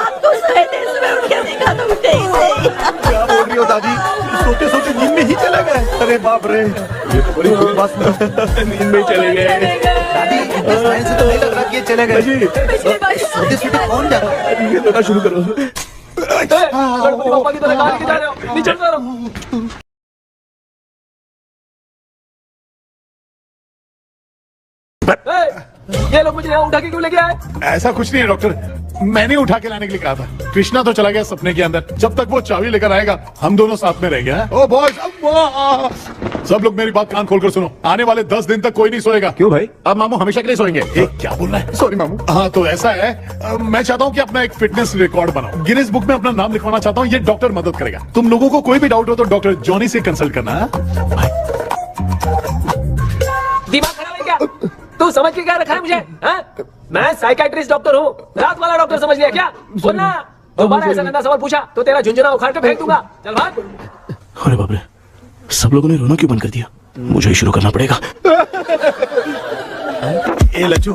आपको सहते सुबह उठ के देखा तो उठे ही नहीं। क्या बोल रही हो दादी? सोते सोते नींद में ही चले गए? अरे बाप रे, ये तो बड़ी बुरी बात है। नींद में ही चले गए। दादी इस लाइन से तो नहीं लग रहा कि ये चले गए। सोते सोते कौन जाता है? ये रोना शुरू करो। पापा की तरह गाली के जा रहे हो, नीचे उतरो। ये लोग मुझे यहाँ उठा के क्यों लेके आए? ऐसा कुछ नहीं है डॉक्टर, मैंने उठा के लाने के लिए कहा था। कृष्णा तो चला गया सपने के अंदर, जब तक वो चाबी लेकर आएगा हम दोनों साथ में रहेंगे। ओ बॉयज, सब लोग मेरी बात कान खोलकर सुनो, आने वाले 10 दिन तक कोई नहीं सोएगा। क्यों भाई? अब मामू हमेशा के लिए सोएंगे? क्या बोलना है? सॉरी मामू। हाँ तो ऐसा है, मैं चाहता हूँ कि अपना एक फिटनेस रिकॉर्ड बनाओ, गिनीज बुक में अपना नाम लिखवाना चाहता हूँ। ये डॉक्टर मदद करेगा। तुम लोगों को कोई भी डाउट हो तो डॉक्टर जॉनी से कंसल्ट करना। दिमाग खराब है क्या? तू समझ के क्या रखा है मुझे? मैं साइकाइट्रिस्ट डॉक्टर हूँ, रात वाला डॉक्टर समझ लिया क्या? सुनना, दोबारा ऐसा गंदा सवाल पूछा तो तेरा झुंझुना उखाड़ के फेंक दूंगा। चल भाग। अरे बाप रे, सब लोगों ने रोना क्यों बंद कर दिया? मुझे ही शुरू करना पड़ेगा। ए लज्जू,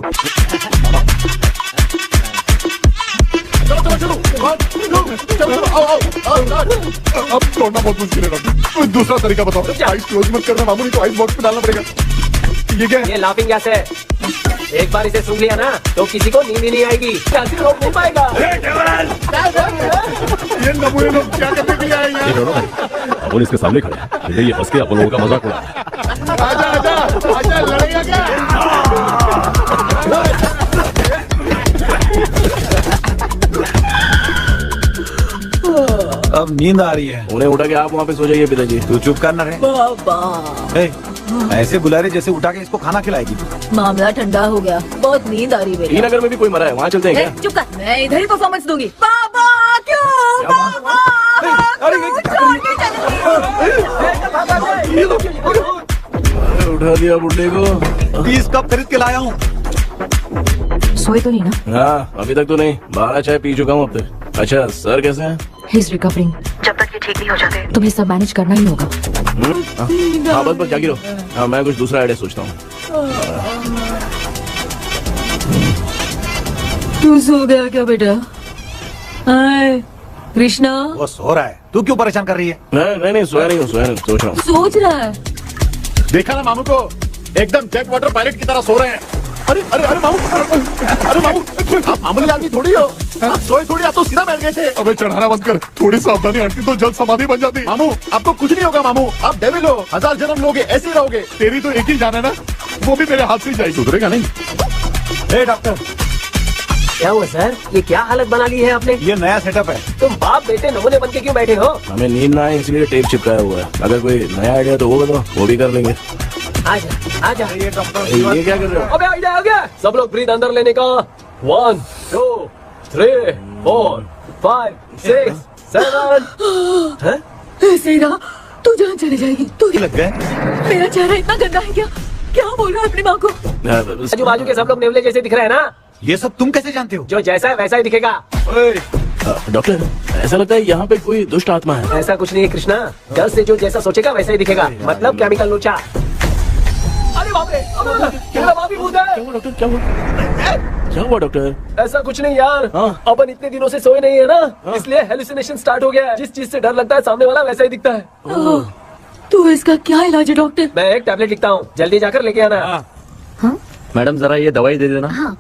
अब तोड़ना बहुत मुश्किल है डॉक्टर, दूसरा तरीका बताओ। आइस क्लोज मत करना मामू, नहीं तो आइस बॉक्स में डालना पड़ेगा। ये क्या है? ये लाफिंग गैस है, एक बार इसे सूंघ लिया ना तो किसी को नींद ही नहीं आएगी, रोक नहीं पाएगा। ये नमूने लोग क्या करने के लिए आए हैं? अपन इसके सामने खड़े हैं, ये फंस के अपन लोगों का मजाक उड़ा। आजा आजा आजा, लड़ेगा क्या? अब नींद आ रही है। उन्हें उठा के आप वहाँ पे सो जाइए पिताजी। तू चुप करना रे। ऐसे बुला रहे जैसे उठा के इसको खाना खिलाएगी। मामला ठंडा हो गया, बहुत नींद आ रही है। श्रीनगर में भी कोई मरा है, वहाँ चलते हैं क्या? चुप कर, मैं इधर ही परफॉर्मेंस दूंगी। पापा क्यों? उठा दिया बुड्ढे को। 20 कप खरीद के लाया हूँ। सोए तो नहीं ना? हाँ अभी तक तो नहीं, 12 चाय पी चुका हूँ अब तक। अच्छा सर कैसे हैं? He is recovering. जब तक ये ठीक नहीं हो जाते तुम्हें सब मैनेज करना ही होगा। हाँ बस जागी रहो। हाँ मैं कुछ दूसरा आइडिया सोचता हूँ। तू सो गया क्या बेटा? कृष्णा वो सो रहा है, तू क्यों परेशान कर रही है? नहीं सोया नहीं हूँ, सोच रहा हूँ। सोच रहा है। देखा ना मामू को, एकदम जेट वाटर पायलट की तरह सो रहे हैं। अरे अरे अरे मामू, अरे मामू, आप मामूली आदमी थोड़ी हो। सोए थोड़ी, आप तो सीधा बैठ गए थे। अबे चढ़ाना बंद कर, थोड़ी सावधानी हटती तो जल्द समाधि बन जाती। मामू आपको कुछ नहीं होगा मामू, आप डेविल हो, 1000 जन्म लोगे ऐसे ही रहोगे। तेरी तो एक ही जान है ना, वो भी मेरे हाथ से ही जाएगी। सुधरेगा नहीं। ए डॉक्टर, क्या हुआ सर, ये क्या हालत बना ली है आपने? ये नया सेटअप है। तुम बाप बेटे नमूने बन के क्यों बैठे हो? हमें नींद ना आए इसलिए टेप चिपकाया हुआ है। अगर कोई नया आइडिया तो वो बताओ, वो भी कर लेंगे। आजा आजा। ये डॉक्टर ये क्या कर रहे हो? अबे आइडिया आ गया। सब लोग ब्रीथ अंदर लेने का। 1 2 3 4 5 6 7। ऐसे ही रहा तू जान चली जाएगी। तू लग गए। मेरा चेहरा इतना गंदा है क्या? क्या बोल रहा है अपनी माँ को? आजू बाजू के सब लोग नेवले जैसे दिख रहे हैं ना। ये सब तुम कैसे जानते हो? जो जैसा है वैसा ही दिखेगा। डॉक्टर, ऐसा लगता है यहाँ पे कोई दुष्ट आत्मा है। ऐसा कुछ नहीं है कृष्णा, डर से जो जैसा सोचेगा वैसा ही दिखेगा। मतलब केमिकल लोचा। अरे बाप रे, मेरा बाप ही भूत है। क्या हुआ डॉक्टर, क्या हुआ? क्या हुआ डॉक्टर? ऐसा कुछ नहीं यार, अपन इतने दिनों से सोए नहीं है ना, इसलिए हेलुसिनेशन स्टार्ट हो गया है। जिस चीज से डर लगता है सामने वाला वैसा ही दिखता है। तो इसका क्या इलाज है डॉक्टर? मैं एक टैबलेट लिखता हूँ, जल्दी जाकर लेके आना। मैडम जरा ये दवाई दे देना। हाँ।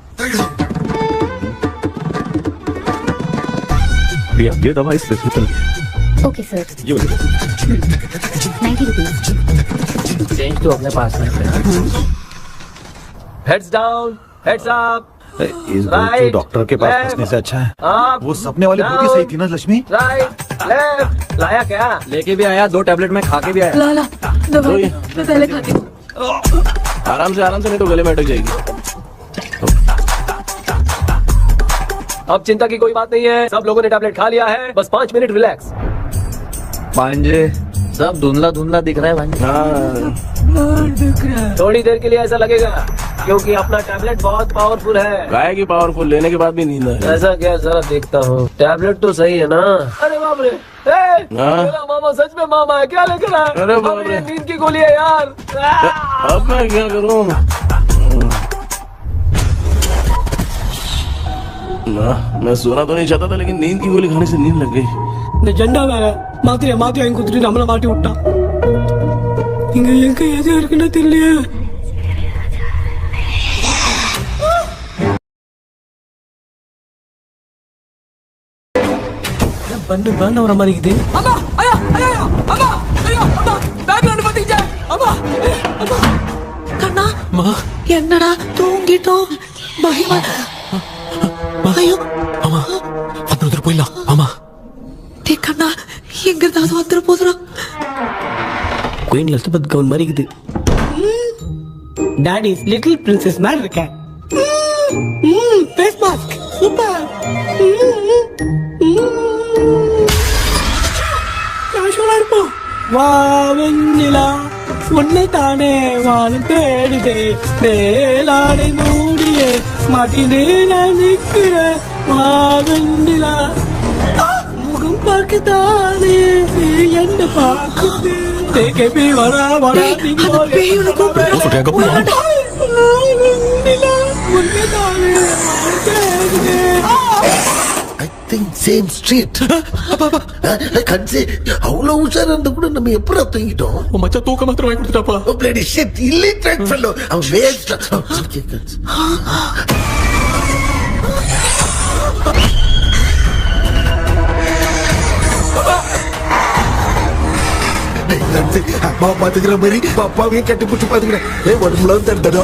ये दवा इस प्रिस्क्रिप्शन की। Okay sir. ये वाली। 90 रुपीज। चेंज तो अपने पास में। Heads down, heads up. इस बच्चों डॉक्टर के पास फंसने से अच्छा है वो सपने वाली भूत ही सही थी ना लक्ष्मी। Right left. लाया क्या? लेके भी आया, 2 टैबलेट में खा के भी आया। ला दवाई मैं पहले खाती हूँ। आराम से नहीं तो गले में अटक जाएगी। अब चिंता की कोई बात नहीं है, सब लोगों ने टैबलेट खा लिया है। बस 5 मिनट रिलैक्स। पांजे सब धुंधला धुंधला दिख रहा है भांजे। थोड़ी देर के लिए ऐसा लगेगा क्योंकि अपना टैबलेट बहुत पावरफुल है। गाय की पावरफुल लेने के बाद भी नींद है। ऐसा क्या, जरा देखता हूँ। टैबलेट तो सही है ना? अरे बाप रे, मेरा मामा सच में मामा है। क्या लेकर आया? अरे बाप रे, नींद की गोली है यार। अब मैं क्या करूँ? मैं सोना तो नहीं चाहता था, लेकिन नींद की गोली खाने से नींद लग गई। ஜெண்டா வேற மாத்தி வாங்கி கொடுத்துட்டு நம்மள மாட்டி விட்டான். இங்க எங்க எது இருக்குன்னு தெரியலையே. பண்ணு வர மாதிரி இருக்குது. அம்மா ஐயா ஐயா அம்மா ஐயா அம்மா பேக்ல வந்து பாத்தீங்க. அம்மா அம்மா கண்ணா என்னடா தூங்கிட்டோம். பயமா. ஐயோ அம்மா வந்து போயிடலாம். அம்மா கண்ணா எங்க இருந்தாவது வந்துட போதுடா. குயின் எலிசபெத் கவுன் மாதிரி இருக்குது. டாடி லிட்டில் பிரின்சஸ் மாதிரி இருக்கேன். Face mask super. கேஷுவலா இருப்போம். வா வெண்ணிலா உன்னை தானே வானம் தேடுதே மேலாடை மூடியே மாட்டினே நான் நிற்கிறேன். வா வெண்ணிலா முகம் பார்க்கத்தானே என்ன பார்க்குது. தேக்கே வரா வரா வெண்ணிலா உன்னை தானே வானம் தேடுதே. சேம் ஸ்ட்ரீட் கன்சி அவ்வளவு உஷாரா இருந்த கூட நம்ம எப்படா தூங்கிட்டோம். மச்சா தூக்க மாத்திரம் வாங்கி கொடுத்துட்டாப்பா. Bloody shit illiterate fellow. அவன் வேஸ்ட். அம்மா பாத்துக்கிற மாதிரி அப்பாவையும் கட்டி பிடிச்சி பாத்துக்கிறேன். உடம்புல தடா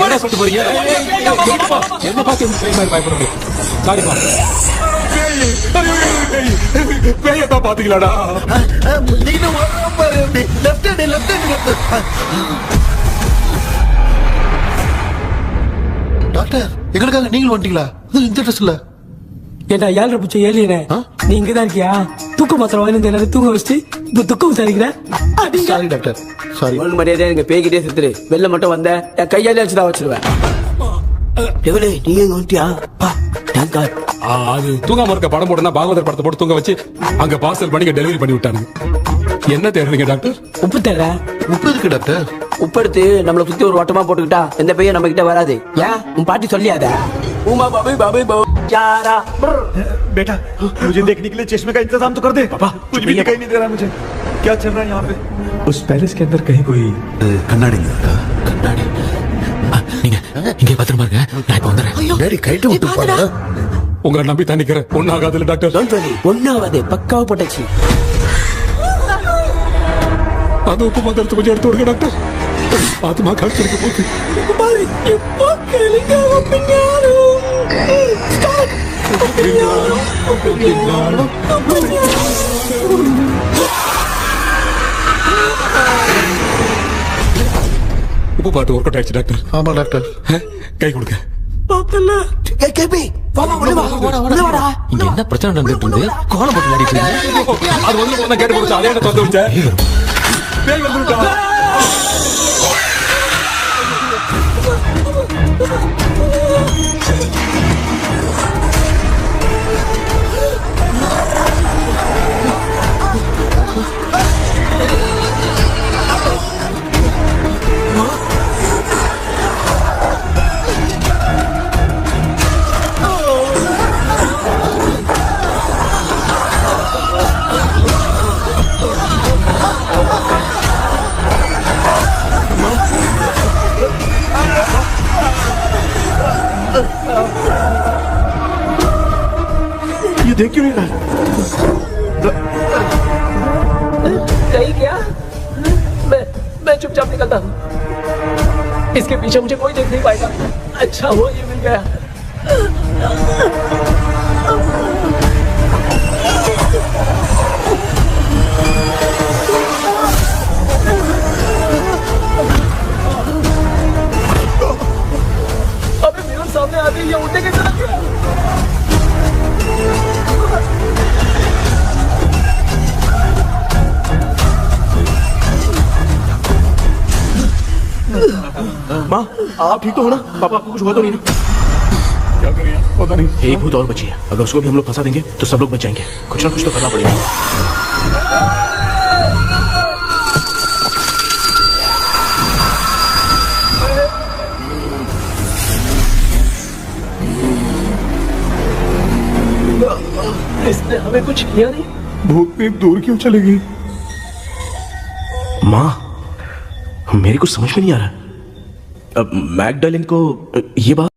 என்ன சொல்லிட்டு போறீங்க? என்ன பார்த்து பயப்படுறீங்க? பேயத்தான் பாத்தீங்களாடா? டாக்டர் எங்களுக்காக நீங்களும் வந்துட்டீங்களா? இந்த ட்ரெஸ்ல ஏண்டா 7 பூச்சி ஏலியனே, நீ இங்கதான் இருக்கியா? தூக்க மாத்திரம் வாங்கி எல்லாரும் தூங்க வச்சுட்டு இப்ப துக்கம் விசாரிக்கிறேன். Sorry doctor sorry. ஒழுங்கு மரியாதையா எங்க பேய்கிட்டே செத்துரு. வெளில மட்டும் வந்த என் கையாலே வச்சுதான் வச்சிருவேன். எவ்வளவு நீங்க எங்க வந்துட்டியா? அது தூங்காம இருக்க படம் போடுனா பாகவதர் படத்தை போட்டு தூங்க வச்சு அங்க பார்சல் பண்ணி டெலிவரி பண்ணி விட்டாங்க. என்ன தேடுறீங்க டாக்டர்? உப்பு தேவை. உப்பு இருக்கு டாக்டர். உப்படுத்து நம்மளை சுத்தி ஒரு வட்டமா போட்டுக்கிட்டா எந்த பையன் நம்ம கிட்ட வராது ஏன் உன் பாட்டி சொல்லியாத உமா பாபி பாபी चारा बेटा मुझे देखने के लिए चश्मे का इंतजाम तो कर दे। पापा कुछ भी दिखाई नहीं दे रहा मुझे, क्या चल रहा है यहाँ पे? उस पैलेस के अंदर कहीं कोई கண்ணாடி கண்ணாடி நீங்க இங்கே பத்திரமா இருங்க நான் இப்ப வந்துடுறேன் டேடி கைட்டு விட்டு போறா. உங்களை நம்பி தான் நிக்கிறேன். ஒன்னாகாதுல டாக்டர். ஒன்னாவது பக்காவ போட்டாச்சு. அது உப்பு மாத்திரத்தை கொஞ்சம் எடுத்து விடுங்க டாக்டர். ஆத்மா கழிச்சிருக்க போது உப்பு பாட்டு ஒர்க் அவுட் ஆயிடுச்சு டாக்டர். ஆமா டாக்டர். கை கொடுங்க. இங்க என்ன பிரச்சனை நடந்துட்டு இருந்து கோலம் போட்டு விளையாடிட்டு இருக்கு. அது வந்து கேட்டு போச்சு. அதே என்ன தந்து விட்டேன். பேய் வந்துட்டா. ये देख क्यों नहीं रहा? नहीं क्या? मैं चुपचाप निकलता हूँ। इसके पीछे मुझे कोई देख नहीं पाएगा। अच्छा हुआ ये मिल गया। अबे मेरे सामने आते ही ये उड़ने के साथ माँ आप ठीक तो हो ना? पापा आपको कुछ हुआ तो नहीं ना? क्या करिए पता नहीं। एक भूत और बची है, अगर उसको भी हम लोग फंसा देंगे तो सब लोग बच जाएंगे। कुछ ना कुछ तो करना पड़ेगा। इसने हमें कुछ किया नहीं। भूतनी दूर क्यों चली गई? माँ मेरी कुछ समझ में नहीं आ रहा। अब मैगडालिन को ये बात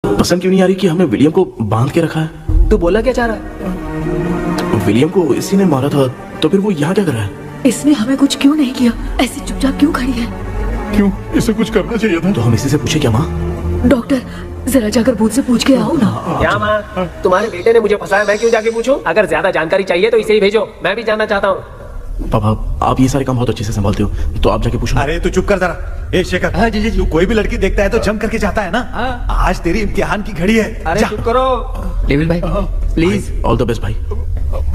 पसंद क्यों नहीं आ रही कि हमने विलियम को बांध के रखा है? तू बोला क्या चाह रहा है? विलियम को इसी ने मारा था, तो फिर वो यहाँ क्या कर रहा है? इसने हमें कुछ क्यों नहीं किया? ऐसी चुपचाप क्यों खड़ी है? क्यों? इसे कुछ करना चाहिए था। तो हम इसी से पूछे क्या माँ? डॉक्टर जरा जाकर भूत से पूछ के आओ ना। क्या माँ? तुम्हारे बेटे ने मुझे फंसाया, मैं क्यों जाके पूछूं? अगर ज्यादा जानकारी चाहिए तो इसे ही भेजो, मैं भी जानना चाहता हूँ। पापा आप ये सारे काम बहुत अच्छे से संभालते हो, तो आप जाके पूछो। अरे तू चुप कर जरा। ए शेखर, हाँ जी तू कोई भी लड़की देखता है तो जम करके जाता है ना। आज तेरी इम्तिहान की घड़ी है। अरे चुप करो लेविल भाई प्लीज। ऑल द बेस्ट भाई।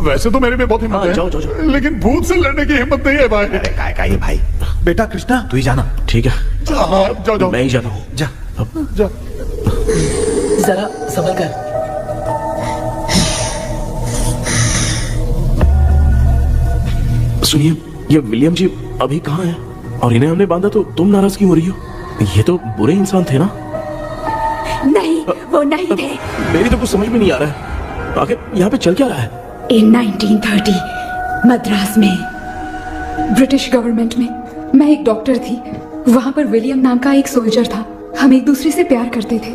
वैसे तो मेरे में बहुत हिम्मत है, जाओ, जाओ, जाओ। लेकिन भूत से लड़ने की हिम्मत नहीं है भाई। अरे काय का ये भाई। बेटा कृष्णा तू ही जाना। ठीक है जाओ जाओ। मैं ही जाता हूँ। जा जा। जरा संभल कर। सुनिए ये विलियम जी अभी कहाँ है? और इन्हें हमने बांधा तो तुम नाराज क्यों हो रही हो? ये तो बुरे इंसान थे ना? नहीं वो नहीं थे। मेरी तो कुछ समझ में नहीं आ रहा है, आखिर यहाँ पे चल क्या रहा है? इन 1930 मद्रास में ब्रिटिश गवर्नमेंट में मैं एक डॉक्टर थी। वहाँ पर विलियम नाम का एक सोल्जर था। हम एक दूसरे से प्यार करते थे।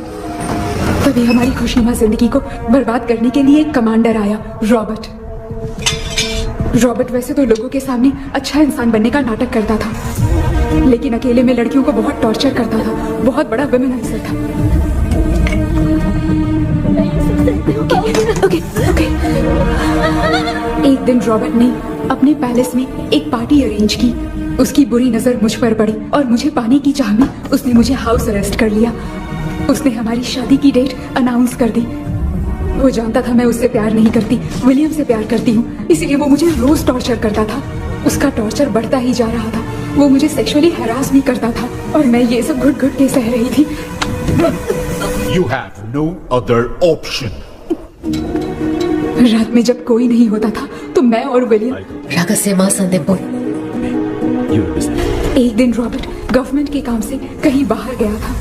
तभी हमारी खुशनुमा जिंदगी को बर्बाद करने के लिए एक कमांडर आया, रॉबर्ट। रॉबर्ट वैसे तो लोगों के सामने अच्छा इंसान बनने का नाटक करता था, लेकिन अकेले में लड़कियों को बहुत टॉर्चर करता था। बहुत बड़ा वुमेनाइजर था। ओके। एक दिन रॉबर्ट ने अपने पैलेस में एक पार्टी अरेंज की। उसकी बुरी नजर मुझ पर पड़ी और मुझे पाने की चाह में उसने मुझे हाउस अरेस्ट कर लिया। उसने हमारी शादी की डेट अनाउंस कर दी। वो जानता था मैं उससे प्यार नहीं करती, विलियम से प्यार करती हूँ, इसलिए वो मुझे रोज टॉर्चर करता था। उसका टॉर्चर बढ़ता ही जा रहा था। वो मुझे सेक्सुअली हैरास भी करता था और मैं ये सब घुट घुट के सह रही थी। You have no other option. रात में जब कोई नहीं होता था तो मैं और विलियम रहस्यमा संदेपुर एक दिन रॉबर्ट गवर्नमेंट के काम से कहीं बाहर गया था।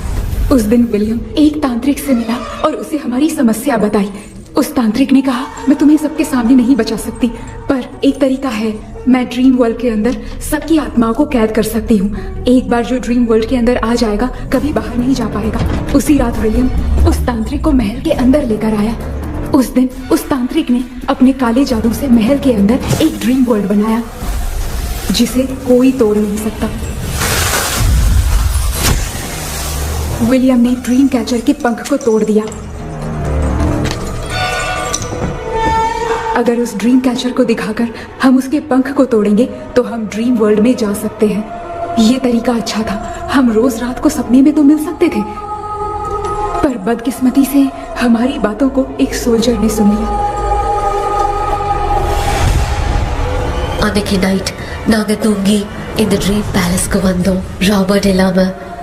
उस दिन विलियम एक तांत्रिक से मिला और उसे हमारी समस्या बताई। उस तांत्रिक ने कहा, मैं तुम्हें सबके सामने नहीं बचा सकती, पर एक तरीका है। मैं ड्रीम वर्ल्ड के अंदर सबकी आत्माओं को कैद कर सकती हूँ। एक बार जो ड्रीम वर्ल्ड के अंदर आ जाएगा कभी बाहर नहीं जा पाएगा। उसी रात विलियम उस तांत्रिक को महल के अंदर लेकर आया। उस दिन उस तांत्रिक ने अपने काले जादू से महल के अंदर एक ड्रीम वर्ल्ड बनाया जिसे कोई तोड़ नहीं सकता। विलियम ने ड्रीम कैचर के पंख को तोड़ दिया। अगर उस ड्रीम कैचर को दिखाकर हम उसके पंख को तोड़ेंगे तो हम ड्रीम वर्ल्ड में जा सकते हैं। ये तरीका अच्छा था। हम रोज रात को सपने में तो मिल सकते थे, पर बदकिस्मती से हमारी बातों को एक सोल्जर ने सुन लिया। அன்னைக்கு நைட் நாங்க தூங்கி இந்த ட்ரீம் பேலஸ்க்கு வந்தோம். ராபர்ட் இல்லாம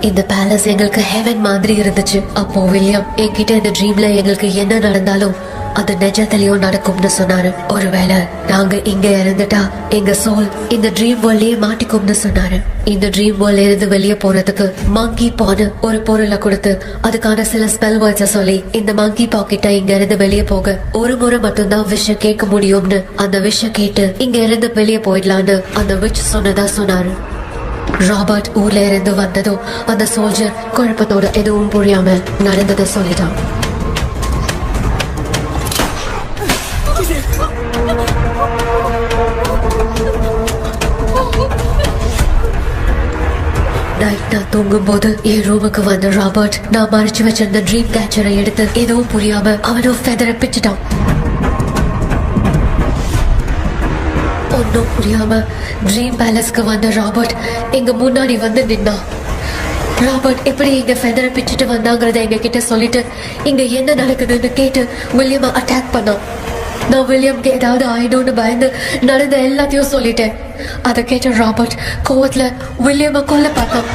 இந்த பேலஸ் எங்களுக்கு ஹெவன் மாதிரி இருந்துச்சு. அப்போ வில்லியம் என்கிட்ட இந்த ட்ரீம்ல எங்களுக்கு என்ன நடந்தாலும் அது நிஜத்திலயும் நடக்கும்னு சொன்னாரு. ஒருவேளை நாங்க இங்க இறந்துட்டா எங்க சோல் இந்த ட்ரீம் வேர்ல்ட்லயே மாட்டிக்கும்னு சொன்னாரு. இந்த ட்ரீம் வேர்ல்ட்ல இருந்து வெளியே போறதுக்கு மங்கி பான்னு ஒரு பொருளை கொடுத்து அதுக்கான சில ஸ்பெல் வேர்ட்ஸ சொல்லி இந்த மங்கி பாக்கெட்டை இங்க இருந்து வெளியே போக ஒரு முறை மட்டும்தான் விஷயம் கேட்க முடியும்னு அந்த விஷயம் கேட்டு இங்க இருந்து வெளியே போயிடலான்னு அந்த விச் சொன்னதா சொன்னாரு. ராபர்ட் ஊர்ல இருந்து வந்ததும் அந்த சோல்ஜர் குழப்பத்தோட எதுவும் புரியாம நடந்ததை சொல்லிட்டான். நைட் நான் தூங்கும் போது என் ரூமுக்கு வந்த ராபர்ட் நான் மறைச்சு வச்சிருந்த ட்ரீம் கேச்சரை எடுத்து எதுவும் புரியாம அவனும் ஃபெதரை பிச்சுட்டான். ஒன்னும் புரியாம ட்ரீம் பேலஸ்க்கு வந்த ராபர்ட் எங்க முன்னாடி வந்து நின்னான். ராபர்ட் எப்படி எங்க ஃபெதரை பிச்சுட்டு வந்தாங்கிறத எங்க கிட்ட சொல்லிட்டு இங்க என்ன நடக்குதுன்னு கேட்டு வில்லியமை அட்டாக் பண்ணான். நான் வில்லியம்க்கு ஏதாவது ஆயிடும்னு பயந்து நடந்த எல்லாத்தையும் சொல்லிட்டேன். அதை கேட்ட ராபர்ட் கோவத்துல வில்லியமை கொல்ல பார்த்தான்.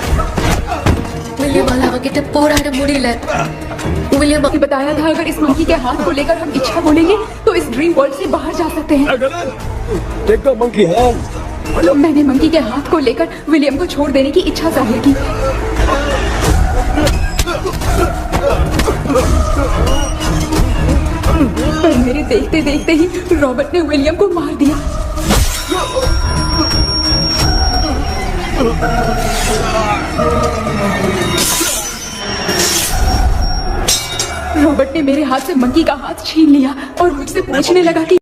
विलियम அவங்கிட்ட போராட முடியல. विलियम ने बताया था अगर इस मंकी के हाथ को लेकर हम इच्छा बोलेंगे तो इस ड्रीम वर्ल्ड से बाहर जा सकते हैं। मैंने मंकी के हाथ को लेकर विलियम को छोड़ देने की इच्छा जाहिर की। पर मेरे देखते देखते ही रॉबर्ट ने विलियम को मार दिया। रॉबर्ट ने मेरे हाथ से मंकी का हाथ छीन लिया और मुझसे पूछने लगा कि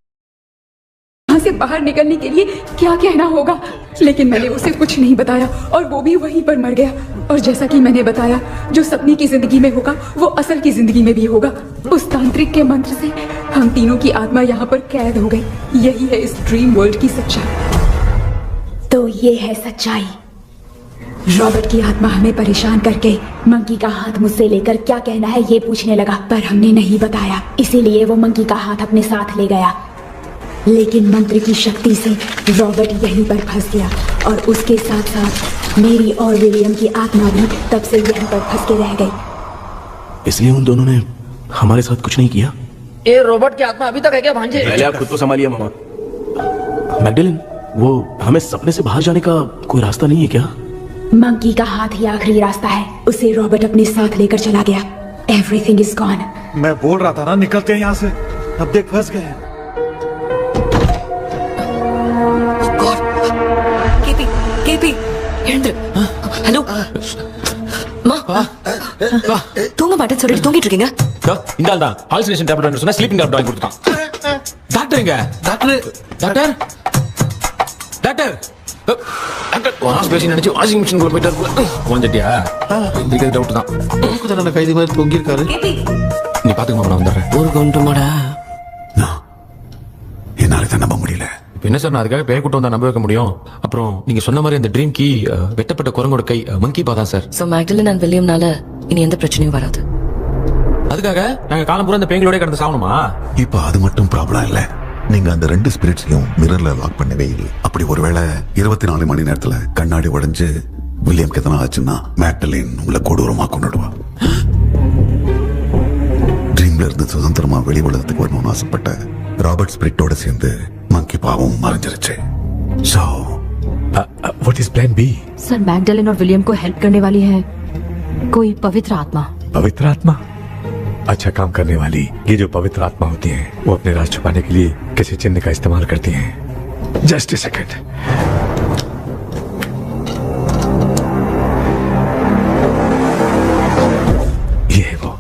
यहाँ से बाहर निकलने के लिए क्या कहना होगा, लेकिन मैंने उसे कुछ नहीं बताया और वो भी वहीं पर मर गया। और जैसा कि मैंने बताया, जो सपने की जिंदगी में होगा वो असल की जिंदगी में भी होगा। उस तांत्रिक के मंत्र से हम तीनों की आत्मा यहाँ पर कैद हो गई। यही है इस ड्रीम वर्ल्ड की सच्चाई। तो ये है सच्चाई। रॉबर्ट की आत्मा हमें परेशान करके मंकी का हाथ मुझसे लेकर क्या कहना है ये पूछने लगा, पर हमने नहीं बताया, इसीलिए वो मंकी का हाथ अपने साथ ले गया। लेकिन मंत्र की शक्ति से रॉबर्ट यहीं पर फंस गया और उसके साथ साथ मेरी और विलियम की आत्मा भी तब से यहीं पर फंस के रह गई। इसलिए उन दोनों ने हमारे साथ कुछ नहीं किया। ये रॉबर्ट की आत्मा अभी तक है क्या भांजे? पहले आप खुद को संभालिए मामा। मैगडेलिन, वो हमें सपने से बाहर जाने का कोई रास्ता नहीं है क्या? मंकी का हाथ ही आखिरी रास्ता है। उसे रॉबर्ट अपने साथ लेकर चला गया। Everything is gone. मैं बोल रहा था ना निकलते हैं यहाँ से, अब देख फंस गए। ஹலோ தூங்க மாட்டேன்னு சொல்லிட்டு தூங்கிட்டு இருக்கீங்க. இந்த ஆள் தான் ஹாலுசினேஷன் டேப்லெட் வாங்கி சொன்னா ஸ்லீப்பிங் டேப்லெட் வாங்கி கொடுத்தான். டாக்டர் எங்க? Doctor doctor doctor doctor wash பேசி நினைச்சு வாஷிங் மிஷின் குள்ள போயிட்டாரு. கொஞ்சட்டியா இந்த டவுட் தான். கைதி மாதிரி தொங்கி இருக்காரு. நீ பாத்துக்க மாமா, நான் வந்துடுறேன். ஒரு கொண்டுமாடா என்னால தான் நம்ப முடியல. என்ன சார், நான் அதுக்காக பேய் கூட்டம் தான் நம்ப வைக்க முடியும்? அப்புறம் நீங்க சொன்ன மாதிரி அந்த ட்ரீம் கீ வெட்டப்பட்ட குரங்கோட கை மங்கி பாதான் சார். சோ மேக்டலின் அண்ட் வில்லியம்னால இனி எந்த பிரச்சனையும் வராது. அதுக்காக நாங்க காலம் பூரா அந்த பேய்களோட கடந்து சாவணுமா? இப்ப அது மட்டும் ப்ராப்ளம் இல்ல. நீங்க அந்த ரெண்டு ஸ்பிரிட்ஸையும் மிரர்ல லாக் பண்ணவே இல்லை. அப்படி ஒருவேளை 24 மணி நேரத்துல கண்ணாடி உடைஞ்சு வில்லியம்க்கு எதனா ஆச்சுன்னா மேக்டலின் உங்களை கொடூரமா கொண்டுடுவா. ட்ரீம்ல இருந்து சுதந்திரமா வெளி உலகத்துக்கு வரணும்னு ஆசைப்பட்ட ராபர்ட் ஸ்பிரிட்டோட சேர்ந்து மங்கி பாவம் மறைஞ்சிருச்சு. So, what is plan B? Sir Magdalene और विलियम को हेल्प करने वाली है कोई पवित्र आत्मा. पवित्र आत्मा? अच्छा काम करने वाली ये जो पवित्र आत्मा होती हैं, वो अपने राज छुपाने के लिए किसी चिन्ह का इस्तेमाल करती हैं. Just a second. ये है वो.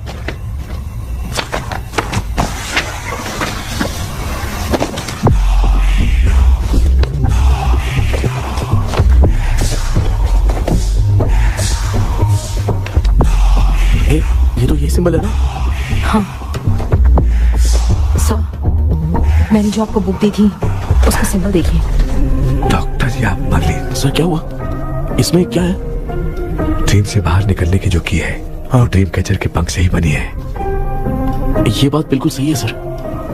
ये तो ये सिंबल है ना? हाँ सर, मैंने जो आपको बुक दी थी उसका सिंबल देखिए. डॉक्टर या मर्लिन. सर क्या हुआ? इसमें क्या है? ड्रीम से बाहर निकलने की जो की है, हाँ, ड्रीम कैचर के पंख से ही बनी है. ये बात बिल्कुल सही है सर.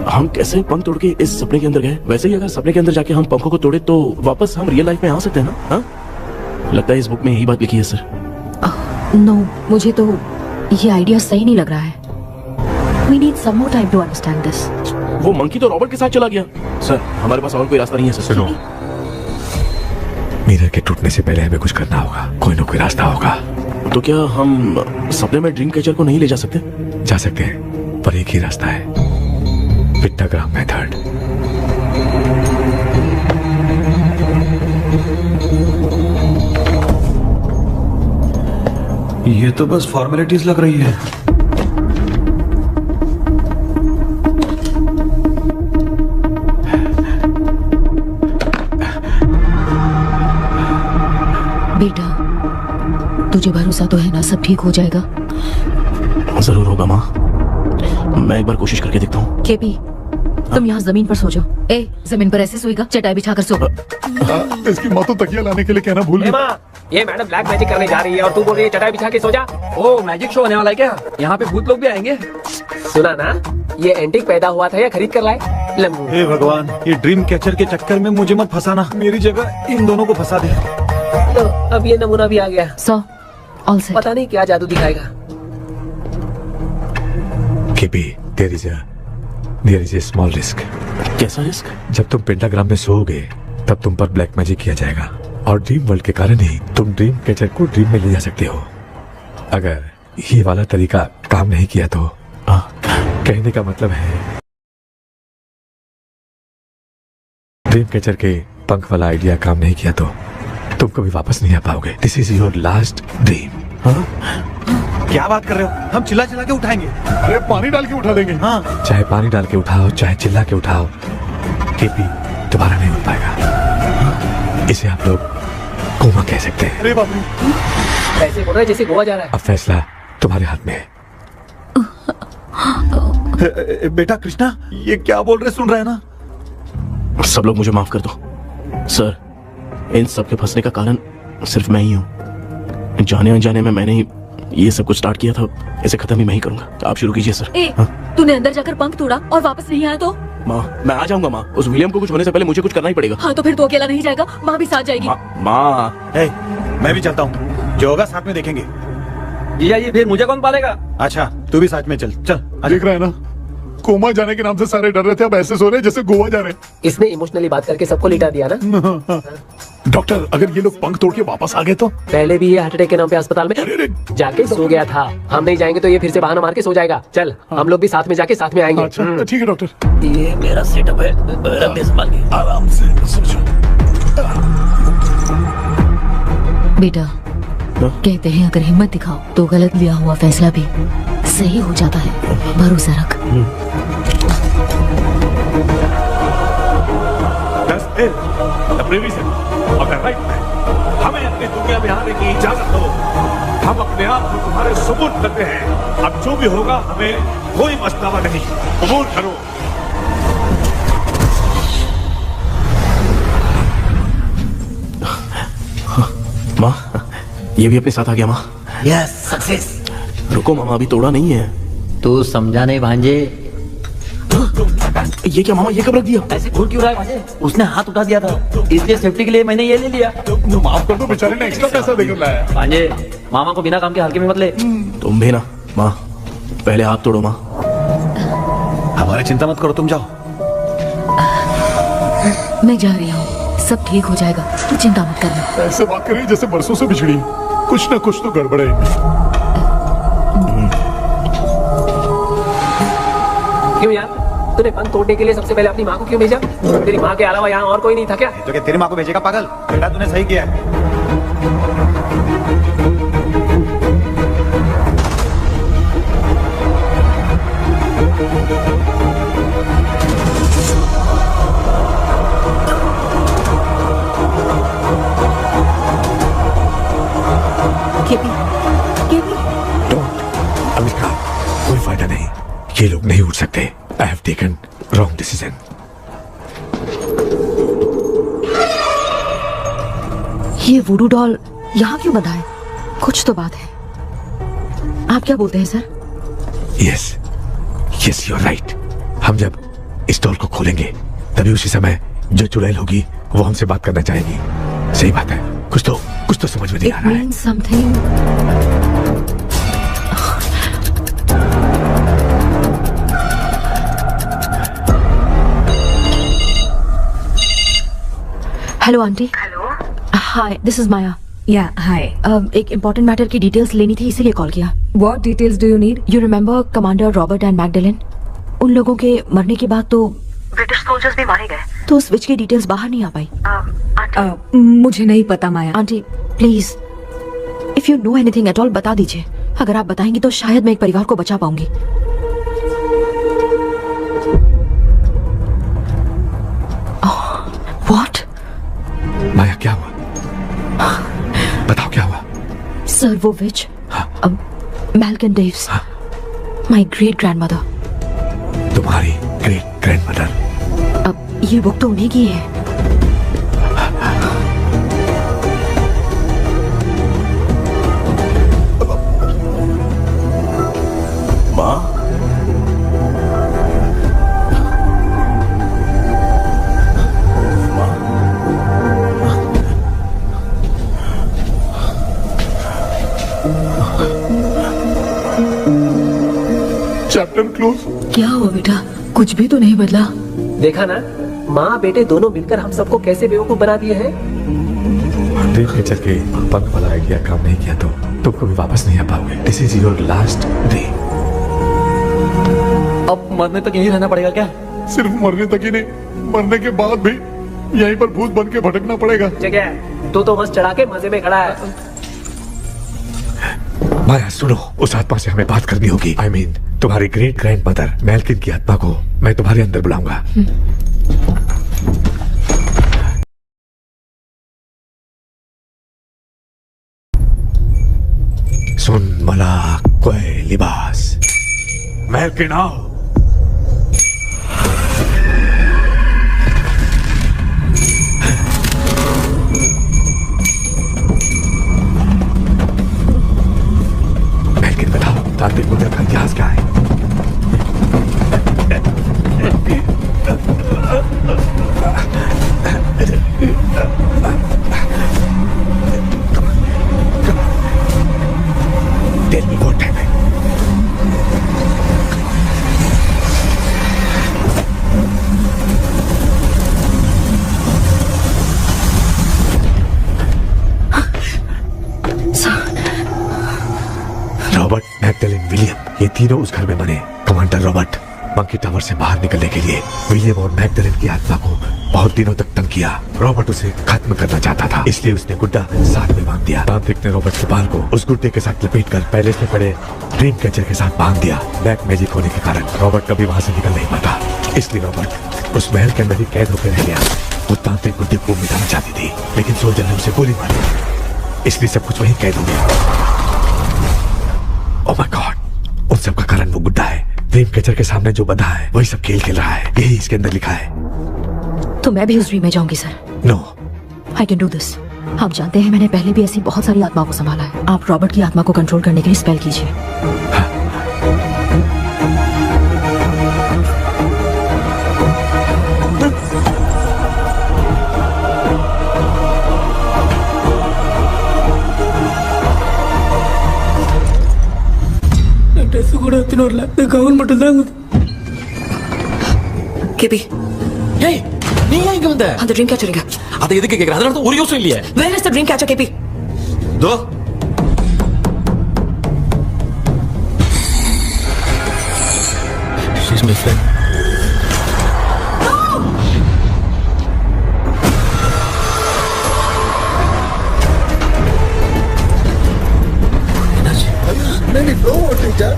हम कैसे पंख तोड़ के इस सपने के अंदर गए? वैसे ही अगर सपने के अंदर जाके हम पंखों को तोड़े तो वापस हम रियल लाइफ में आ सकते हैं ना? हाँ, लगता है इस बुक में यही बात लिखी है सर. नो, मुझे तो ये आइडिया सही नहीं लग रहा है. We need some more time to understand this. वो मंकी तो रॉबर्ट के साथ चला गया. सर हमारे पास और कोई रास्ता नहीं है सर. सुनो, मिरर के टूटने से पहले हमें कुछ करना होगा. कोई ना कोई रास्ता होगा. तो क्या हम सपने में ड्रीम कैचर को नहीं ले जा सकते? जा सकते हैं, पर एक ही रास्ता है, पिक्टाग्राम मेथड. ये तो बस फॉर्मेलिटीज लग रही है. बेटा, तुझे भरोसा तो है ना सब ठीक हो जाएगा? जरूर होगा माँ. मैं एक बार कोशिश करके देखता हूँ. केपी, तुम यहाँ जमीन पर सो जाओ. ए, जमीन पर ऐसे सोएगा? चटाई बिछाकर सो. इसकी माँ तो तकिया लाने के लिए कहना भूल गई. ये मैडम ब्लैक मैजिक करने जा रही है और तू बोल रही है चटाई बिछा के सो जा. ओ, मैजिक शो होने वाला है क्या? यहाँ पे भूत लोग भी आएंगे. सुना ना, ये एंटीक पैदा हुआ था या खरीद कर लाए? लम्बू. हे भगवान, ये ड्रीम कैचर के चक्कर में मुझे मत फंसाना. मेरी जगह इन दोनों को फंसा दे. तो अब ये नमूना भी आ गया. So, all set. पता नहीं क्या जादू दिखाएगा. KP, there is a small risk. कैसा रिस्क? जब तुम पेंटाग्राम में सोओगे तब तुम पर ब्लैक मैजिक किया जाएगा और ड्रीम वर्ल्ड के कारण ही तुम ड्रीम कैचर को ड्रीम में ले जा सकते हो. अगर ये वाला तरीका काम नहीं किया तो कहने का मतलब है ड्रीम कैचर के पंख वाला आइडिया काम नहीं किया तो तुम कभी वापस नहीं आ पाओगे. This is your last dream. क्या बात कर रहे हो? हम चिल्ला चिल्ला के उठाएंगे. अरे पानी डाल के उठा देंगे. हाँ, चाहे पानी डाल के उठाओ, चाहे चिल्ला के उठाओ, केपी दोबारा नहीं उठ पाएगा. इसे आप लोग कोमा कह सकते हैं. अरे बाप रे, ऐसे बोल रहा है जैसे गोवा जा रहा है. अब फैसला तुम्हारे हाथ में है. बेटा कृष्णा, ये क्या बोल रहे सुन रहे हैं ना? सब लोग मुझे माफ कर दो सर. इन सब के फंसने का कारण सिर्फ मैं ही हूँ. जाने अनजाने में मैंने ही ये सब कुछ स्टार्ट किया था. इसे खत्म ही मैं ही करूंगा. तो आप शुरू कीजिए सर. तूने अंदर जाकर पंख तोड़ा और वापस नहीं आया तो? माँ, मैं आ जाऊंगा माँ. उस विलियम को कुछ होने से पहले मुझे कुछ करना ही पड़ेगा. हाँ, तो फिर तो अकेला नहीं जाएगा, माँ भी साथ जाएगी. माँ, मैं भी चलता हूँ. जो होगा साथ में देखेंगे. ये फिर मुझे कौन पालेगा? अच्छा, तू भी साथ में चल. चल देख रहा है ना, कोमा जाने के नाम से सारे डर रहे थे, अब ऐसे सो रहे जैसे गोवा जा रहे. इसने इमोशनली बात करके सबको लिटा दिया ना. डॉक्टर, अगर ये लोग पंख तोड़ के वापस आ गए तो? पहले भी ये हार्ट अटैक के नाम पे अस्पताल में जाके सो गया था. हम नहीं जाएंगे तो ये फिर से बहाना मार के सो जाएगा. चल, हम लोग भी साथ में जाके साथ में आएंगे. अच्छा, ठीक है डॉक्टर. ये मेरा सेटअप है, आराम से सोचो. बेटा, कहते हैं अगर हिम्मत दिखाओ तो गलत लिया हुआ फैसला भी सही हो जाता है. भरोसा रख. हमें अपनी दुनिया में आने की इजाजत दो. हम अपने आप को तुम्हारे सुपुर्द करते हैं. अब जो भी होगा हमें कोई मसला नहीं. कबूल करो. माँ, ये भी अपने साथ आ गया. माँ, यस, सक्सेस. रुको मामा, अभी तोड़ा नहीं है. तू समझा नहीं भांजे. ये क्या मामा, ये कब रख दिया? ऐसे घूर क्यों रहा है भांजे? उसने हाथ उठा दिया था, इसलिए सेफ्टी के लिए मैंने ये ले लिया. माफ कर दो, बेचारे ने एक्स्ट्रा पैसा देकर लाया. भांजे, मामा को बिना काम के हल्के में मत ले. तुम भी ना. माँ, पहले हाथ तोड़ो. माँ, अरे चिंता मत करो, तुम जाओ। मैं जा रही हूँ, सब ठीक हो जाएगा, तू चिंता मत करना। ऐसे बात कर रही है जैसे बरसों से बिछड़ी। कुछ ना कुछ तो गड़बड़ है। क्यों यार, तूने बंद तोड़ने के लिए सबसे पहले अपनी माँ को क्यों भेजा? तेरी माँ के अलावा यहाँ और कोई नहीं था क्या? तो क्या तेरी माँ को भेजेगा पागल? बेटा तूने सही किया है। अमेरिका, कोई फायदा नहीं, ये लोग नहीं उठ सकते। I have taken wrong decision. ये वुडू डॉल यहाँ क्यों बंधा है? कुछ तो बात है। आप क्या बोलते हैं sir? Yes yes, you are right. हम जब इस डॉल को खोलेंगे तभी उसी समय जो चुड़ैल होगी वो हमसे बात करना चाहेगी। सही बात है, कुछ तो समझ में नहीं आ रहा है। Something. Hello aunty. Hello, hi, this is Maya. Yeah hi. एक इम्पोर्टेंट मैटर की डिटेल्स लेनी थी, इसीलिए कॉल किया। What details do you need? You remember commander Robert and Magdalene? उन लोगों के मरने के बाद तो ब्रिटिश सोल्जर्स भी मारे गए, तो स्विच की डिटेल्स बाहर नहीं आ पाई। मुझे नहीं पता Maya. Aunty please, if you know anything at all बता दीजिए। अगर आप बताएंगी तो शायद मैं एक परिवार को बचा पाऊंगी। व्हाट? माया क्या हुआ? बताओ क्या हुआ? सर वो विच मैल्कन डेव्स, माय ग्रेट ग्रैंडमदर। तुम्हारी ग्रेट ग्रैंडमदर? अब ये बुक तो उन्हीं की है। माँ, चैप्टर क्लोज। क्या हुआ बेटा? कुछ भी तो नहीं बदला। देखा ना, माँ बेटे दोनों मिलकर हम सबको कैसे बेवकूफ बना दिए हैं। ड्रीम कैचर के पंख वाला आइडिया काम नहीं किया तो तुम कभी वापस नहीं आ पाओगे। This is your last day. अब मरने तक यहीं रहना पड़ेगा क्या? सिर्फ मरने तक ही नहीं, मरने के बाद भी यहीं पर भूत बन के भटकना पड़ेगा। जगह तू तो बस चढ़ा के मजे में खड़ा है। माया सुनो, उस आत्मा से हमें बात करनी होगी। आई मीन तुम्हारी ग्रेट ग्रैंड मदर मैल्किन की आत्मा को मैं तुम्हारे अंदर बुलाऊंगा। सुन मला कोई लिबास, मैल्किन आओ। मैल्किन बताओ, तांत्रिक मुद्रा का इतिहास क्या है? Tell me what happened. Robert, Magdalene, William, ये तीनों उस घर में बने। कमांडर रॉबर्ट मंकी टावर से बाहर निकलने के लिए विलियम और मैगडेलिन की आत्मा को बहुत दिनों तक तंग किया। रॉबर्ट उसे खत्म करना चाहता था, इसलिए उसने गुड्डा साथ में बांध दिया। तांत्रिक ने रॉबर्ट के बाल को उस गुड्डे के साथ लपेटकर पैलेस में पड़े ड्रीम कैचर के साथ बांध दिया। ब्लैक मैजिक होने के कारण रॉबर्ट कभी वहां से निकल नहीं पाता, इसलिए रॉबर्ट उस महल के अंदर ही कैद होकर रह गया। वो तांत्रिक गुड्डे को मिटाना चाहती थी, लेकिन सोल्जर ने उसे गोली मारी, इसलिए सब कुछ वहीं कैद हो गया। ओह माय गॉड, उन सब का कारण वो गुड्डा है। ड्रीम कैचर के सामने जो बंधा है वही सब खेल खेल रहा है, यही इसके अंदर लिखा है। तो मैं भी उस ड्रीम में जाऊंगी sir. No, I can do this. आप जानते हैं मैंने पहले भी ऐसी बहुत सारी आत्माओं को संभाला है। आप रॉबर्ट की आत्मा को कंट्रोल करने के लिए स्पेल कीजिए। ட்ரெஸ் கூட எடுத்துன்னு வரல, இந்த கவுன் மட்டும் தான் கேபி ஏய் நீ ஏன் இங்க வந்த அந்த ட்ரீம் கேச்சர் எங்க அதை எதுக்கு கேக்குற அதனால தான் ஒரு யோசனை இல்லையே where is the dream catcher கேபி தோ she's my friend नहीं फ्लो टीचर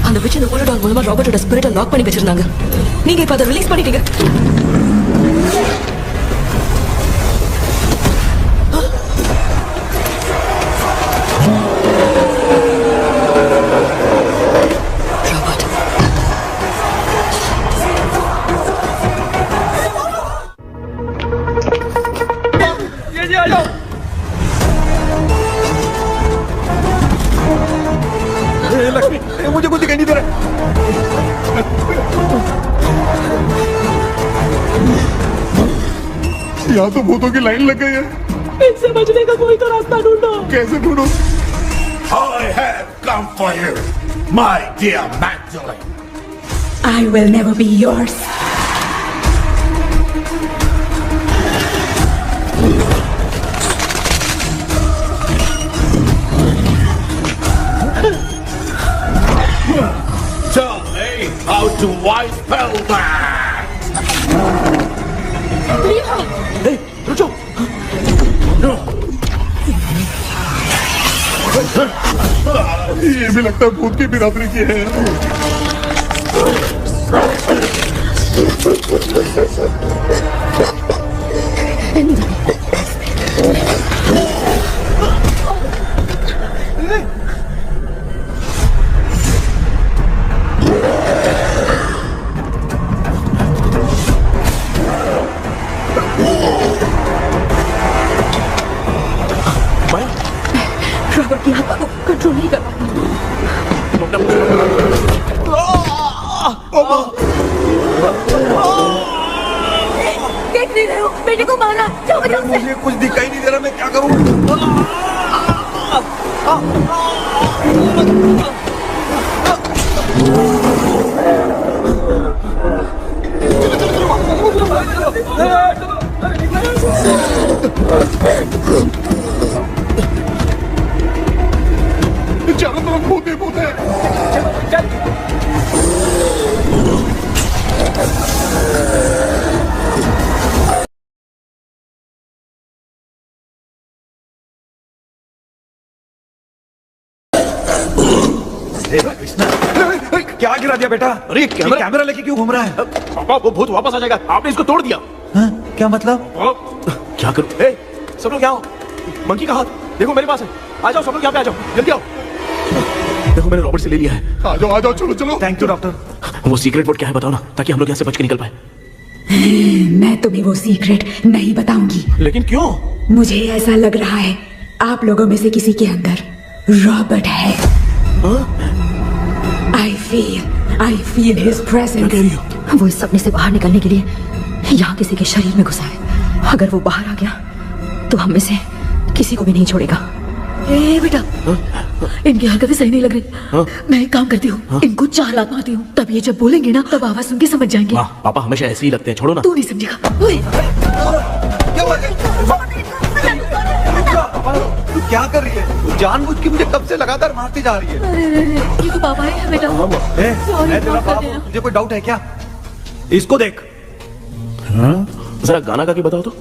அந்த விட்ச் இந்த ஹோலோடாக் மூலமா ராபர்ட்டோட ஸ்பிரிட்டை லாக் பண்ணி வச்சிருந்தாங்க நீங்க இப்ப அதை ரிலீஸ் பண்ணிட்டீங்க लक्ष्मी मुझे कुछ दिखाई नहीं दे रहा। यहाँ तो भूतों की लाइन लग गई है। इनसे बचने का कोई तो रास्ता ढूंढो कैसे ढूंढो? I have come for you, my dear Magdalene. I will never be yours. Tell me how to wipe spell that. Hey, रुको ये भी लगता है भूत की बिरादरी की है। रॉबर्ट की आत्मा को कंट्रोल नहीं कर पाती देख नहीं रहे हो बेटे को मारा जाओ बचाओ मुझे कुछ दिखाई नहीं दे रहा मैं क्या करूं चारों तरफ भूत ही भूत है। क्या गिरा दिया बेटा? अरे कैमरा लेके क्यों घूम रहा है? पापा वो भूत वापस आ जाएगा आपने इसको तोड़ दिया हाँ? क्या मतलब? क्या करूं ए सब लोग यहाँ आओ मंकी का हाथ देखो मेरे पास है आ जाओ सब लोग यहाँ पे आ जाओ जल्दी आओ देखो मैंने रॉबर्ट से ले लिया है आ जाओ चलो चलो। Thank you doctor. वो सीक्रेट वर्ड क्या है बताओ ना ताकि हम लोग यहाँ से बच के निकल पाए मैं तुम्हें वो सीक्रेट नहीं बताऊंगी। लेकिन क्यों? मुझे ऐसा लग रहा है आप लोगों में से किसी के अंदर रॉबर्ट है। I feel his presence। वो इस सपने से बाहर निकलने के लिए यहाँ किसी के शरीर में घुसा है। अगर वो बाहर आ गया तो हम में से किसी को भी नहीं छोड़ेगा। ए बेटा इनकी हरकतें सही नहीं लग रही। मैं एक काम करती हूँ इनको 4 लात मारती हूँ तब ये जब बोलेंगे ना तब आवाज सुन के समझ जाएंगे। पापा हमेशा ऐसे ही लगते हैं छोड़ो ना तू नहीं समझेगा। ओए, तू क्या कर रही है? जानबूझ के मुझे कब से लगातार मारती जा रही है। अरे ये तो पापा है बेटा। मैं तेरा बाप हूं, तुझे कोई डाउट है क्या? इसको देख। जरा गाना गा के बताओ तो।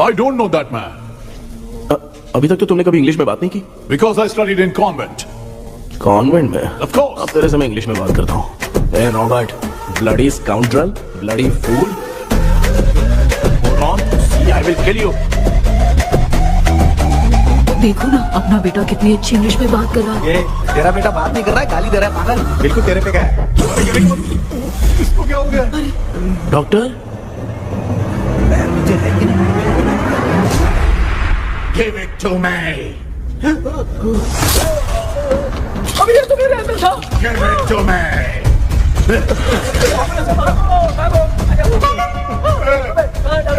I don't know that man. अभी तक तो तुमने कभी इंग्लिश में बात नहीं की। Because I studied in convent. Convent में? Of course. अब तेरे से मैं इंग्लिश में बात करता हूँ। ए Robert, bloody scoundrel, bloody fool. Hold on, see I will kill you. देखो ना अपना बेटा कितनी अच्छी इंग्लिश में बात कर रहा है। ये तेरा बेटा बात नहीं कर रहा है गाली दे रहा है पागल। बिल्कुल तेरे पे क्या है? इसको क्या हो गया? डॉक्टर मुझे है कि नहीं? Give it to me. अभी ये तुम्हें रहता था। Give it to me.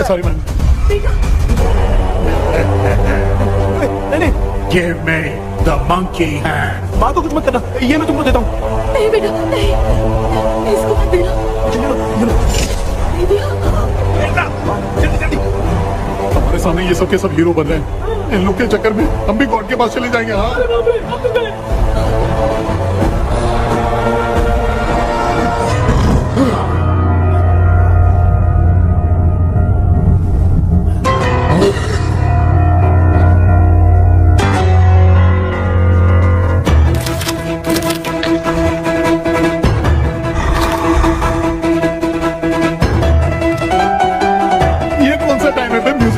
Sorry man. Give me the monkey hand. माँ को कुछ मत करना, ये मैं तुमको देता हूँ। नहीं बेटा नहीं, इसको मत देना। नहीं दिया। हमारे सामने ये सब के सब हीरो बन रहे हैं, इन लोग के चक्कर में हम भी गॉड के पास चले जाएंगे। हाँ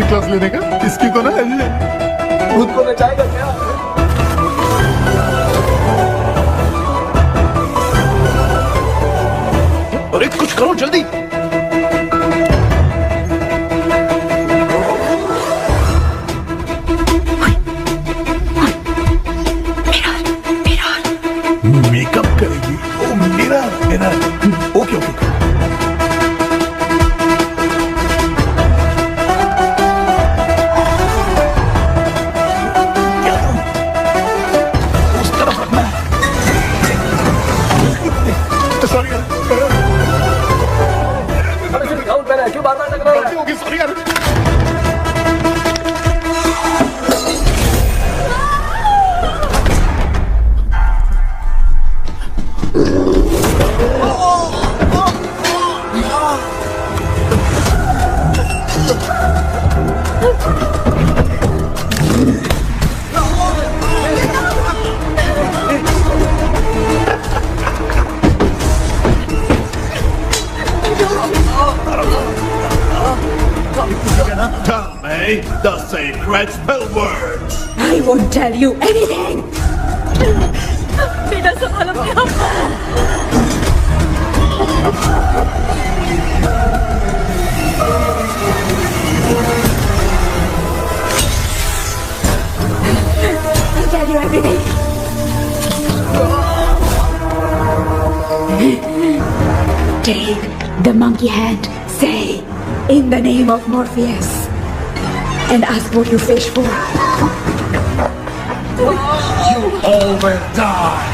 क्लास लेने का, इसकी तो ना खुद को नचाएगा क्या? अरे कुछ करो जल्दी। मेकअप करेगी? ओ मेरा मेरा ओके ओके। क्यों बार-बार टकरा रहा है? सॉरी यार। Tell me the sacred spell words. I won't tell you anything. बेटा संभालो अपने आप को। I'll tell you everything. Take the monkey hand. Say, in the name of Morpheus, and ask what you fish for. You all will die.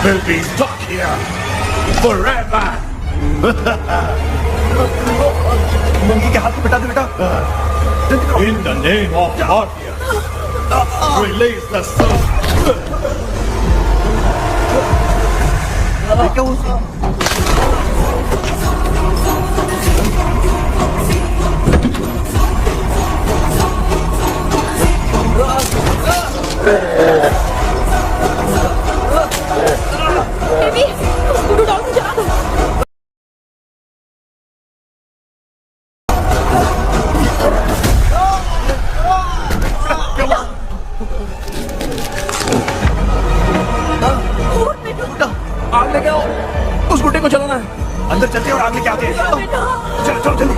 Will be stuck here forever. Monkey के हाथ को बिठा दे बेटा। In the name of Morpheus, release the soul. Baby, उसको डाल के जला दो। आग लेके आओ, उस गुड्डे को चलाना है। अंदर चलते और आग लेके आते हैं। चलो चलो जल्दी।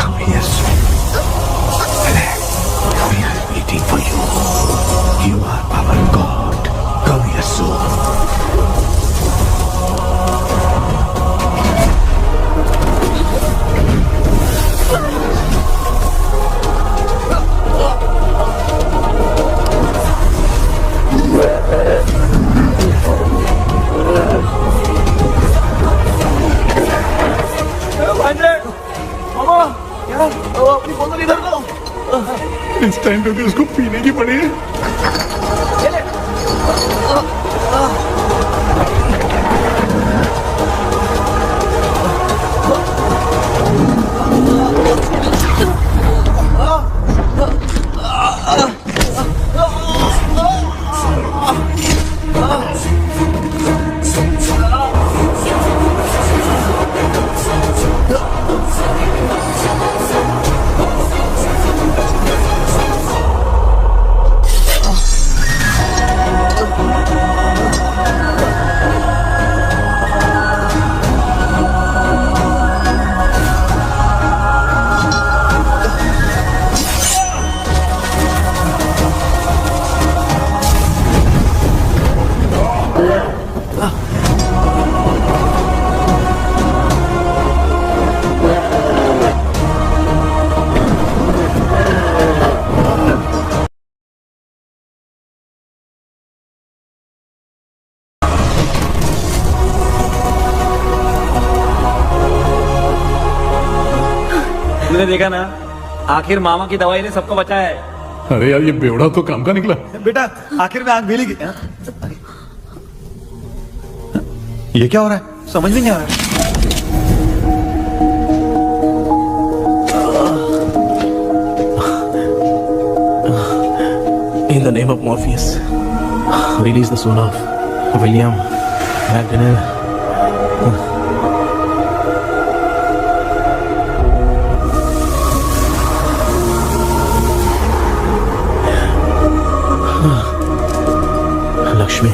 Come here, sweet. Relax. We are waiting for you. You are our God. Come here soon. अपनी बोतल इधर दो। इस टाइम पे भी उसको पीने की पड़ी है। तुमने देखा ना, आखिर मामा की दवाई ने सबको बचाया है। अरे यार ये बेवड़ा तो काम का निकला। बेटा आखिर में आंख मिली। ये क्या हो रहा है? समझ में नहीं आ रहा है। In the name of Morpheus, release the soul of William McDonnell. Lakshmi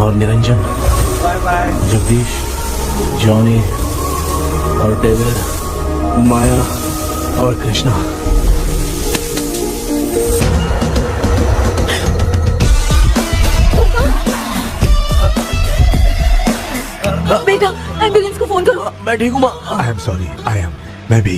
और निरंजन, जगदीश, जॉनी और डेविड, माया और कृष्णा। बेटा एम्बुलेंस को फोन करो। मैं ठीक हूँ माँ। आई एम सॉरी, मैं भी